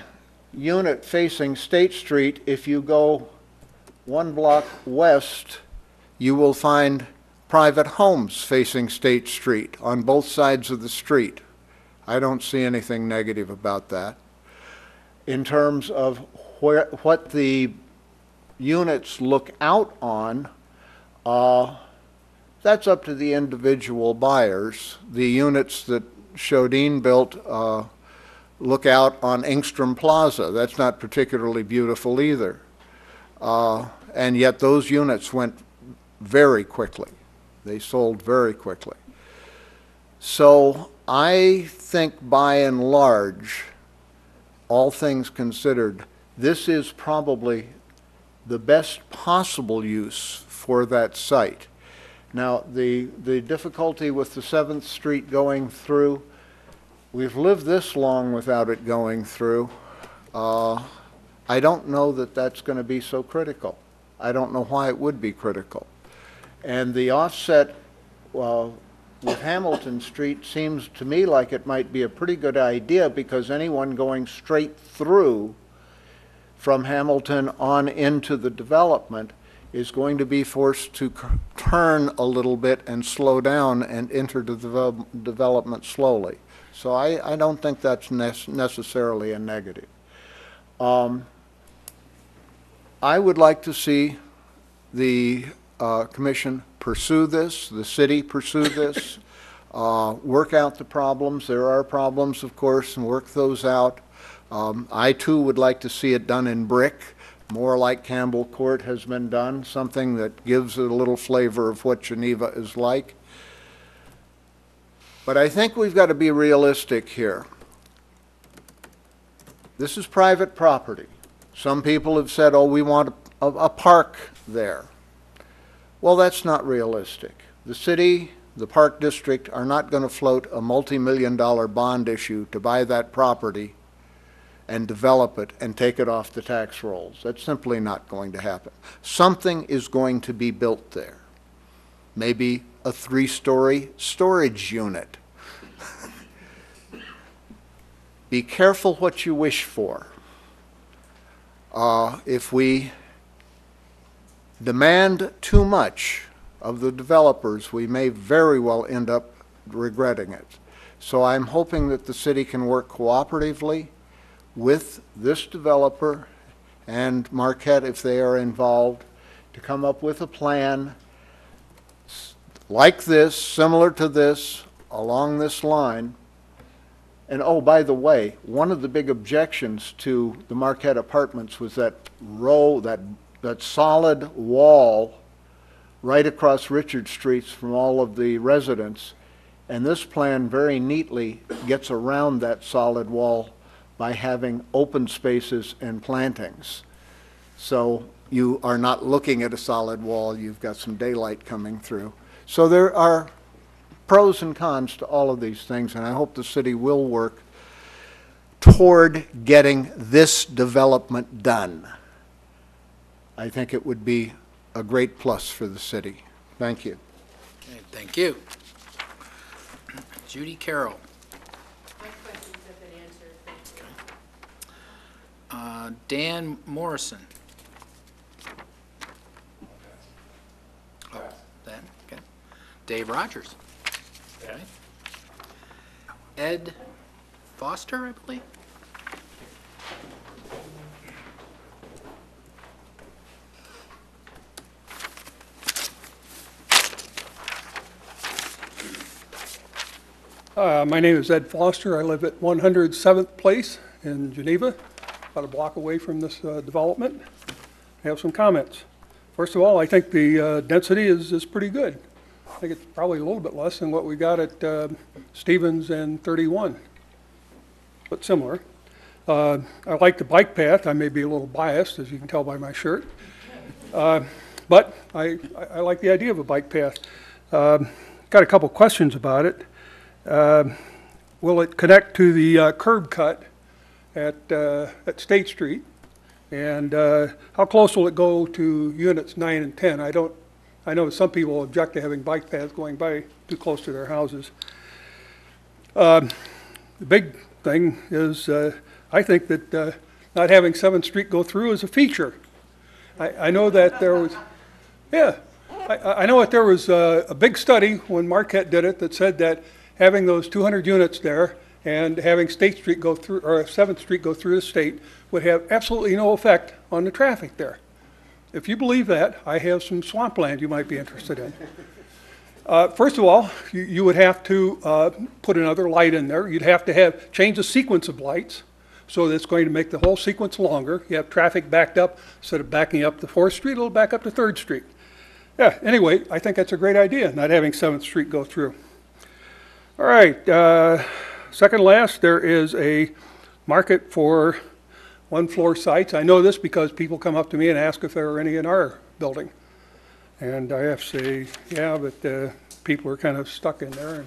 unit facing State Street, if you go 1 block west, you will find private homes facing State Street on both sides of the street. I don't see anything negative about that. In terms of what the units look out on, that's up to the individual buyers. The units that Chodine built look out on Engstrom Plaza. That's not particularly beautiful either. And yet those units went very quickly. They sold very quickly. So I think by and large, all things considered, this is probably the best possible use for that site. Now, the difficulty with the 7th Street going through, we've lived this long without it going through. I don't know that that's going to be so critical. I don't know why it would be critical. And the offset with Hamilton Street seems to me like it might be a pretty good idea, because anyone going straight through from Hamilton on into the development is going to be forced to turn a little bit and slow down and enter the development slowly. So I don't think that's necessarily a negative. I would like to see the Commission pursue this, the city pursue this, work out the problems. There are problems, of course, and work those out. I too would like to see it done in brick, more like Campbell Court has been done, something that gives it a little flavor of what Geneva is like. But I think we've got to be realistic here. This is private property. Some people have said, oh, we want a park there. Well, that's not realistic. The city, the park district are not going to float a multi-million-dollar bond issue to buy that property and develop it and take it off the tax rolls. That's simply not going to happen. Something is going to be built there. Maybe a 3-story storage unit. Be careful what you wish for. If we demand too much of the developers, we may very well end up regretting it. So I'm hoping that the city can work cooperatively with this developer and Marquette, if they are involved, to come up with a plan like this, similar to this, along this line. And oh, by the way, one of the big objections to the Marquette Apartments was that row, that solid wall right across Richard Streets from all of the residents. And this plan very neatly gets around that solid wall by having open spaces and plantings. So you are not looking at a solid wall, you've got some daylight coming through. So there are pros and cons to all of these things, and I hope the city will work toward getting this development done. I think it would be a great plus for the city. Thank you. Okay, thank you. Judy Carroll. My questions have been answered. Dan Morrison. Oh, Dan, okay. Dave Rogers. Okay. Ed Foster, I believe. My name is Ed Foster. I live at 107th Place in Geneva, about a block away from this development. I have some comments. First of all, I think the density is pretty good. I think it's probably a little bit less than what we got at Stevens and 31, but similar. I like the bike path. I may be a little biased, as you can tell by my shirt. But I like the idea of a bike path. Got a couple questions about it. Will it connect to the curb cut at State Street? And how close will it go to units 9 and 10? I know some people object to having bike paths going by too close to their houses. The big thing is I think that not having 7th Street go through is a feature. I know that there was, yeah, I know that there was a big study when Marquette did it that said that having those 200 units there and having State Street go through, or 7th Street go through the state would have absolutely no effect on the traffic there. If you believe that, I have some swampland you might be interested in. First of all, you would have to put another light in there. You'd have to change the sequence of lights so that it's going to make the whole sequence longer. You have traffic backed up, instead of backing up to 4th Street, it'll back up to 3rd Street. Yeah, anyway, I think that's a great idea, not having 7th Street go through. All right, second last, there is a market for one-floor sites. I know this because people come up to me and ask if there are any in our building. And I have to say, yeah, but people are kind of stuck in there.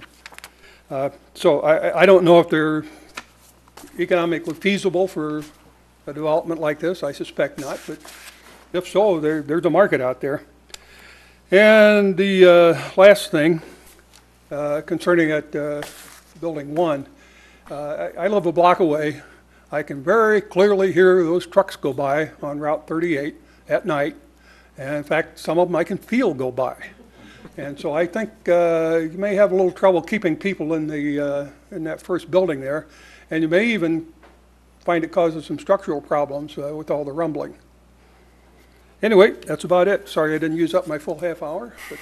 And, so I don't know if they're economically feasible for a development like this. I suspect not, but if so, there's a market out there. And the last thing, concerning at Building 1, I live a block away. I can very clearly hear those trucks go by on Route 38 at night. And in fact, some of them I can feel go by. And so I think you may have a little trouble keeping people in that first building there. And you may even find it causes some structural problems with all the rumbling. Anyway, that's about it. Sorry I didn't use up my full half hour. But,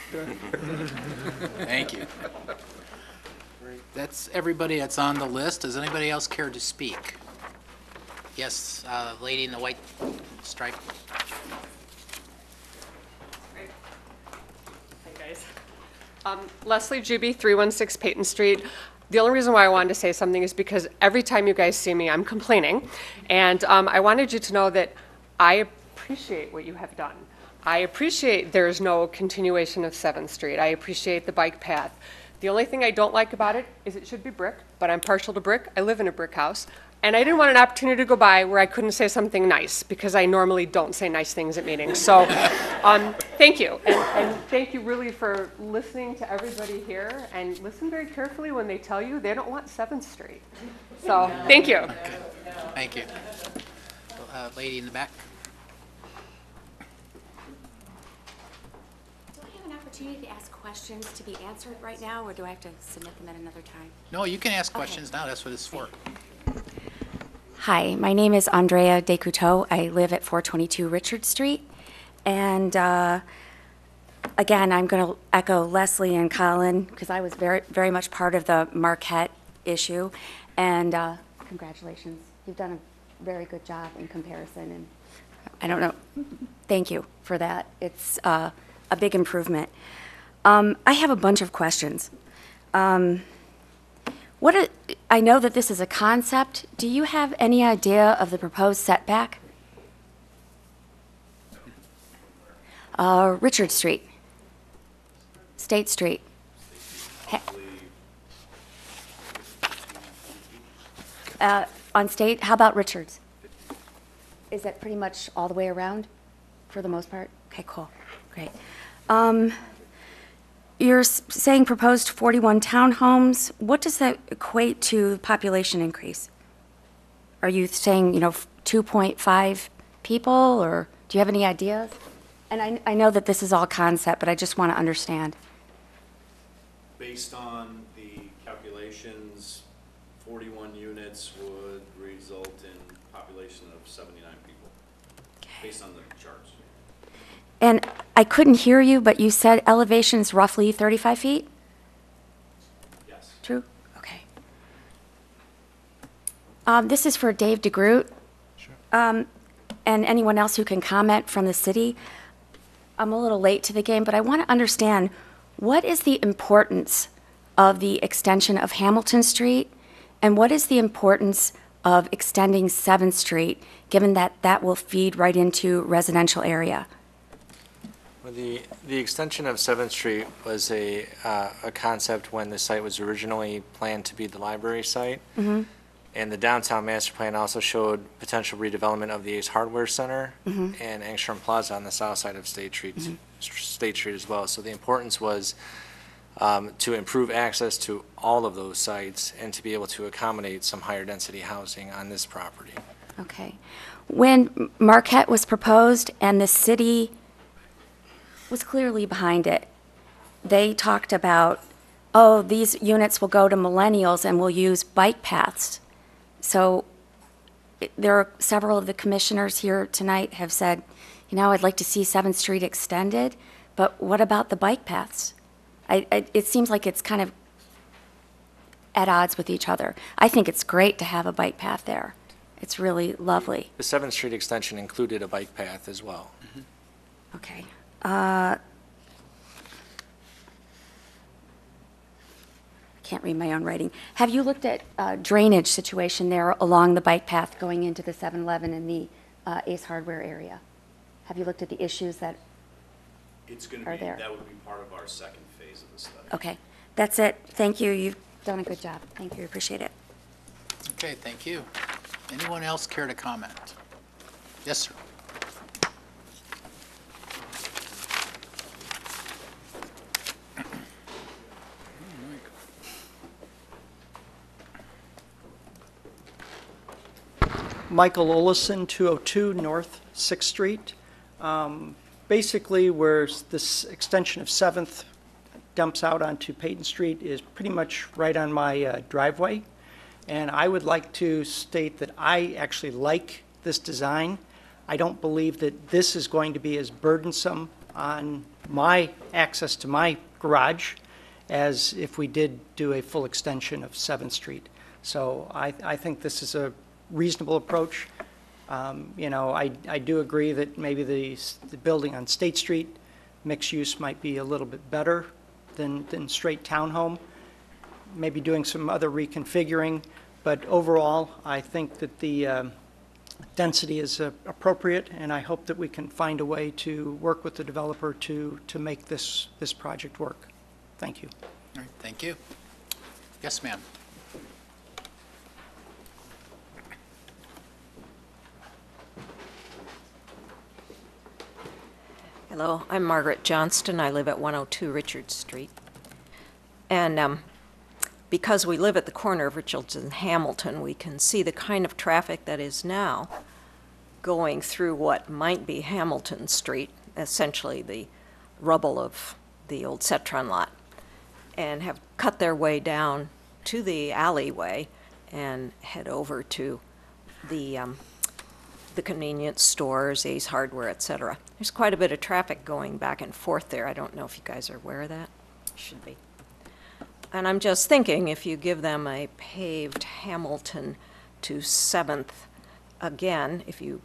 Thank you. That's everybody that's on the list. Does anybody else care to speak? Yes, lady in the white stripe. Hi, guys. Leslie Juby, 316 Peyton Street. The only reason why I wanted to say something is because every time you guys see me, I'm complaining. And I wanted you to know that I appreciate what you have done. I appreciate there's no continuation of 7th Street. I appreciate the bike path. The only thing I don't like about it is it should be brick, but I'm partial to brick. I live in a brick house. And I didn't want an opportunity to go by where I couldn't say something nice, because I normally don't say nice things at meetings. So thank you. And thank you really for listening to everybody here, and listen very carefully when they tell you they don't want 7th Street. So thank you. Okay. Thank you. Lady in the back. Do I have an opportunity to ask questions to be answered right now, or do I have to submit them at another time? No, you can ask questions now. That's what it's for. Hi, my name is Andrea DeCouteau. I live at 422 Richard Street. And again, I'm going to echo Leslie and Colin because I was very much part of the Marquette issue. And congratulations. You've done a very good job in comparison. And I don't know. Thank you for that. It's a big improvement. I have a bunch of questions. I know that this is a concept. Do you have any idea of the proposed setback? Richard Street, State Street. On State, how about Richards? Is that pretty much all the way around for the most part? Okay, cool, great. You're saying proposed 41 townhomes. What does that equate to population increase? Are you saying, 2.5 people, or do you have any ideas? And I know that this is all concept, but I just want to understand. Based on the calculations, 41 units would result in population of 79 people, based on the charts. And I couldn't hear you, but you said elevation's roughly 35 feet? Yes. True? Okay. This is for Dave DeGroot. Sure. And anyone else who can comment from the city. I'm a little late to the game, but I want to understand, what is the importance of the extension of Hamilton Street, and what is the importance of extending 7th Street, given that that will feed right into residential area? Well, the extension of 7th Street was a concept when the site was originally planned to be the library site. Mm-hmm. And the downtown master plan also showed potential redevelopment of the Ace Hardware Center and Angstrom Plaza on the south side of State Street, State Street as well. So the importance was to improve access to all of those sites and to be able to accommodate some higher density housing on this property. Okay. When Marquette was proposed and the city was clearly behind it, they talked about, oh, these units will go to millennials and we'll use bike paths. So there are several of the commissioners here tonight have said, I'd like to see 7th Street extended, but what about the bike paths? It seems like it's kind of at odds with each other. I think it's great to have a bike path there. It's really lovely. The 7th Street extension included a bike path as well. Okay. Can't read my own writing. Have you looked at drainage situation there along the bike path going into the 7-Eleven and the Ace Hardware area? Have you looked at the issues that It's going are to be, there? that would be part of our second phase of the study. Okay, that's it. Thank you. You've done a good job. Thank you. Appreciate it. Okay, thank you. Anyone else care to comment? Yes, sir. Michael Olison, 202 North 6th Street. Basically, where this extension of 7th dumps out onto Peyton Street is pretty much right on my driveway. And I would like to state that I actually like this design. I don't believe that this is going to be as burdensome on my access to my garage as if we did do a full extension of 7th Street. So I think this is a reasonable approach. I do agree that maybe the building on State Street, mixed use might be a little bit better than straight townhome, maybe doing some other reconfiguring, but overall, I think that the density is appropriate, and I hope that we can find a way to work with the developer to make this project work. Thank you. All right, thank you. Yes, ma'am. Hello, I'm Margaret Johnston. I live at 102 Richard Street. And because we live at the corner of Richards and Hamilton, we can see the kind of traffic that is now going through what might be Hamilton Street, essentially the rubble of the old Cetron lot, and have cut their way down to the alleyway and head over to the convenience stores, Ace Hardware, et cetera. There's quite a bit of traffic going back and forth there. I don't know if you guys are aware of that. Should be. And I'm just thinking, if you give them a paved Hamilton to 7th, again, if you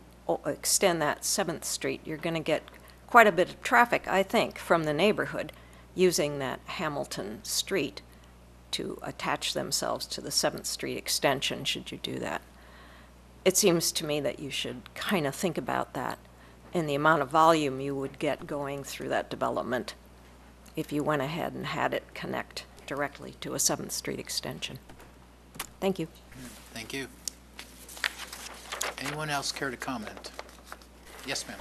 extend that 7th Street, you're going to get quite a bit of traffic, I think, from the neighborhood using that Hamilton Street to attach themselves to the 7th Street extension, should you do that. It seems to me that you should kind of think about that and the amount of volume you would get going through that development if you went ahead and had it connect directly to a 7th Street extension. Thank you. Thank you. Anyone else care to comment? Yes, ma'am.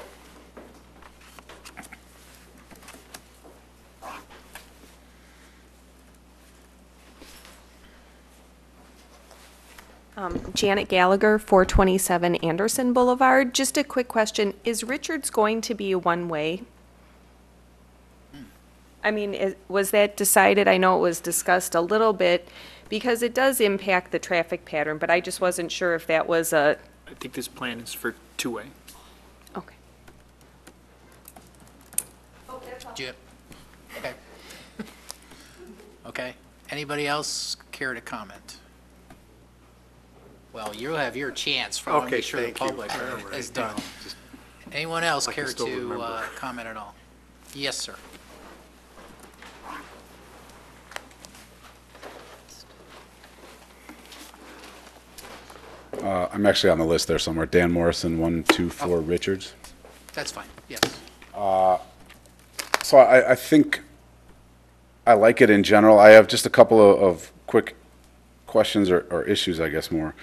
Janet Gallagher, 427 Anderson Boulevard. Just a quick question. Is Richards going to be a one-way? I mean, was that decided? I know it was discussed a little bit because it does impact the traffic pattern, but I just wasn't sure if that was a... I think this plan is for two-way. Okay. Jip. Okay. Okay. Anybody else care to comment? Well, you'll have your chance for I want to Okay, make sure the thank you. public All right, is done. just- Anyone else I can care still to remember. comment at all? Yes, sir. I'm actually on the list there somewhere. Dan Morrison, 124 Richards. That's fine, yes. So I think I like it in general. I have just a couple of quick questions or issues, I guess, more.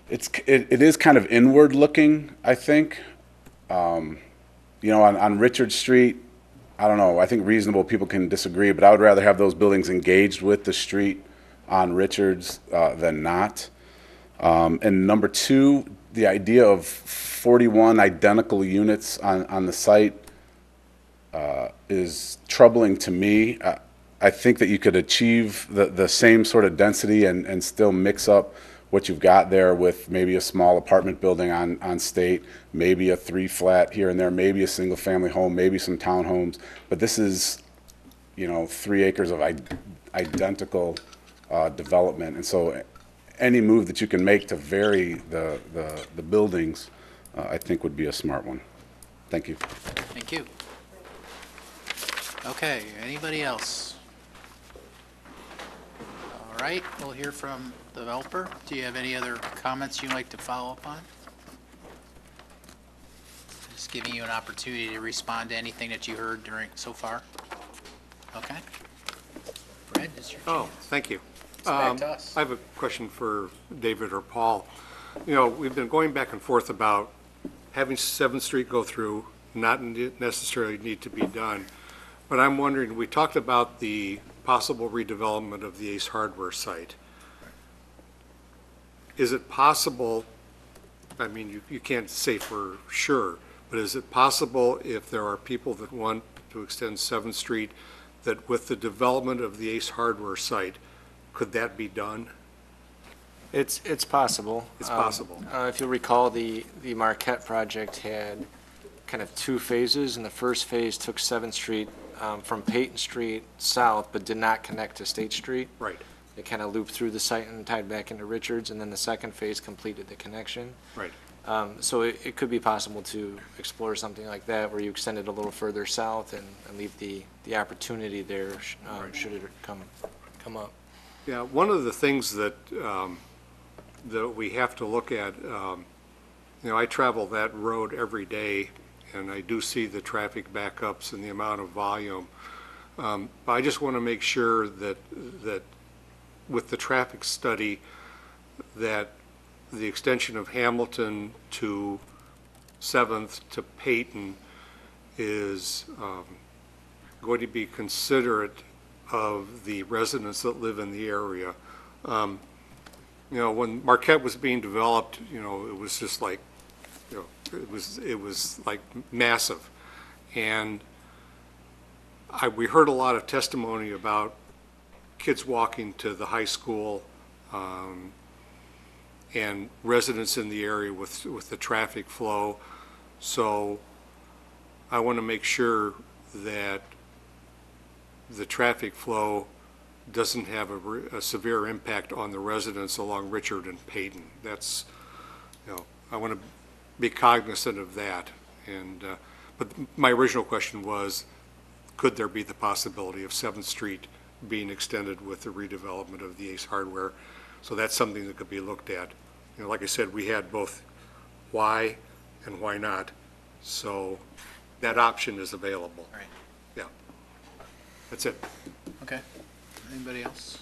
It is kind of inward looking, I think. You know, on Richard Street, I don't know, I think reasonable people can disagree, but I would rather have those buildings engaged with the street on Richards than not. And number two, the idea of 41 identical units on the site is troubling to me. I think that you could achieve the same sort of density and still mix up what you've got there with maybe a small apartment building on State, maybe a 3-flat here and there, maybe a single-family home, maybe some townhomes. But this is, you know, 3 acres of identical development. And so any move that you can make to vary the buildings, I think would be a smart one. Thank you. Thank you. Okay, anybody else? All right, we'll hear from the developer. Do you have any other comments you'd like to follow up on? Just giving you an opportunity to respond to anything that you heard during so far. Okay. Fred, it's your chance. Oh, thank you. It's back to us. I have a question for David or Paul. You know, we've been going back and forth about having 7th Street go through, not necessarily need to be done. But I'm wondering, we talked about the possible redevelopment of the Ace Hardware site. Is it possible, I mean, you can't say for sure, but is it possible if there are people that want to extend 7th Street, that with the development of the Ace Hardware site, could that be done? It's possible. It's possible. If you'll recall, the Marquette project had kind of 2 phases, and the first phase took 7th Street from Peyton Street south, but did not connect to State Street. Right. It kind of looped through the site and tied back into Richards, and then the second phase completed the connection. Right. So it could be possible to explore something like that, where you extend it a little further south and leave the opportunity there should it come up. Yeah, one of the things that that we have to look at, you know, I travel that road every day, and I do see the traffic backups and the amount of volume. But I just want to make sure that with the traffic study, that the extension of Hamilton to 7th to Peyton is going to be considerate of the residents that live in the area. You know, when Marquette was being developed, you know, it was just like, you know, it was like massive. And we heard a lot of testimony about kids walking to the high school, and residents in the area with the traffic flow. So I want to make sure that the traffic flow doesn't have a severe impact on the residents along Richard and Peyton. That's, I want to be cognizant of that. And, but my original question was, could there be the possibility of 7th Street being extended with the redevelopment of the Ace Hardware? So that's something that could be looked at. Like I said, we had both why and why not. So that option is available. Right. Yeah. That's it. Okay. Anybody else?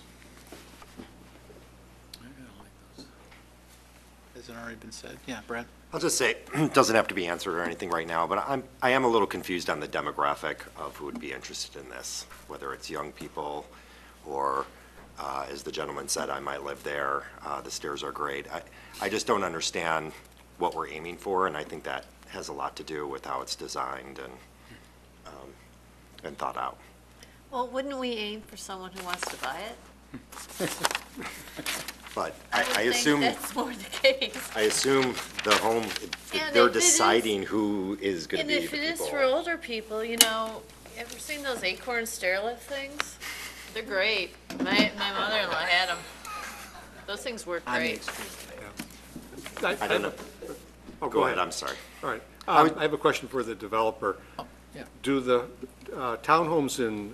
Has it already been said? Yeah, Brad? I'll just say, it doesn't have to be answered or anything right now, but I am a little confused on the demographic of who would be interested in this, whether it's young people or, as the gentleman said, I might live there. The stairs are great. I just don't understand what we're aiming for, and I think that has a lot to do with how it's designed and thought out. Well, wouldn't we aim for someone who wants to buy it? But I I would assume, think that's more the case. I assume the home, And they're if it is- deciding who is going to And be the if it is people. for older people, ever seen those acorn stair lift things? They're great. My mother-in-law had them. Those things work great. I don't know. Oh, Go ahead, I'm sorry. All right. I have a question for the developer. yeah. Do the townhomes in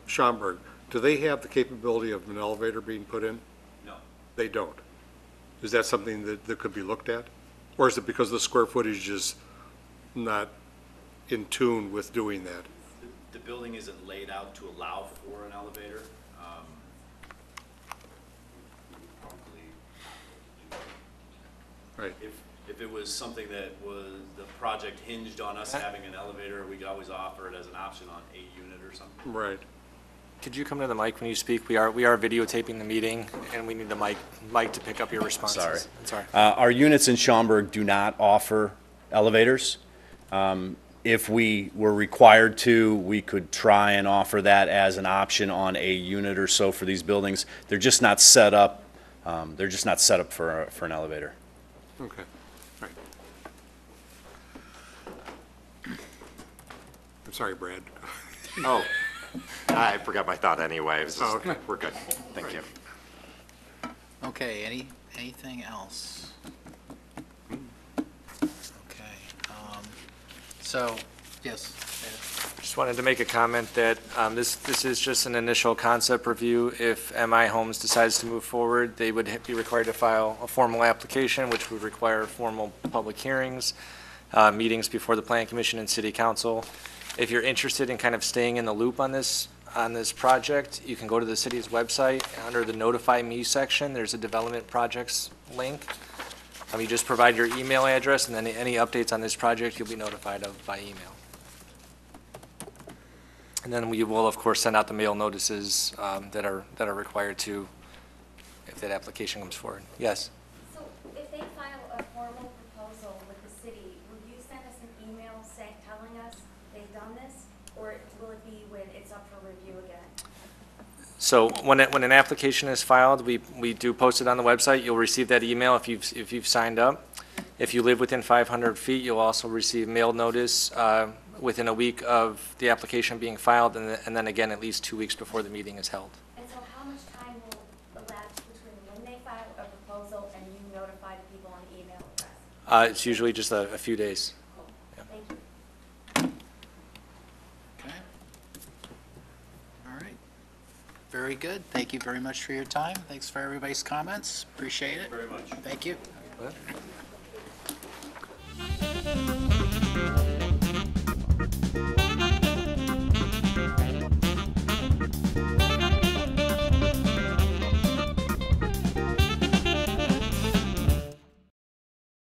Schaumburg, do they have the capability of an elevator being put in? No. They don't. Is that something that could be looked at? Or is it because the square footage is not in tune with doing that? The building isn't laid out to allow for an elevator. Right. If it was something that was, the project hinged on us having an elevator, we could always offer it as an option on a unit or something. Right. Could you come to the mic when you speak? We are videotaping the meeting, and we need the mic to pick up your responses. Sorry. Sorry. Our units in Schaumburg do not offer elevators. If we were required to, we could try and offer that as an option on a unit or so for these buildings. They're just not set up. They're just not set up for an elevator. Okay. Right. I'm sorry, Brad. Oh, I forgot my thought anyway. It was just, okay. We're good. Thank you. Okay, anything else? Okay, so, yes. Just wanted to make a comment that this is just an initial concept review. If MI Homes decides to move forward, they would be required to file a formal application, which would require formal public hearings, meetings before the Planning Commission and City Council. If you're interested in kind of staying in the loop on this project, you can go to the city's website. Under the Notify Me section, there's a development projects link. You just provide your email address, and then any updates on this project you'll be notified of by email. And then we will, of course, send out the mail notices that are required to, if that application comes forward. Yes? So if they file a formal proposal with the city, will you send us an email telling us they've done this? Or will it be when it's up for review again? So when an application is filed, we do post it on the website. You'll receive that email if you've signed up. If you live within 500 feet, you'll also receive mail notice within a week of the application being filed, and then again at least 2 weeks before the meeting is held. And so how much time will elapse between when they file a proposal and you notify the people on the email address? It's usually just a few days. Thank you. Okay. All right. Very good. Thank you very much for your time. Thanks for everybody's comments. Appreciate it. Very much. Thank you. What?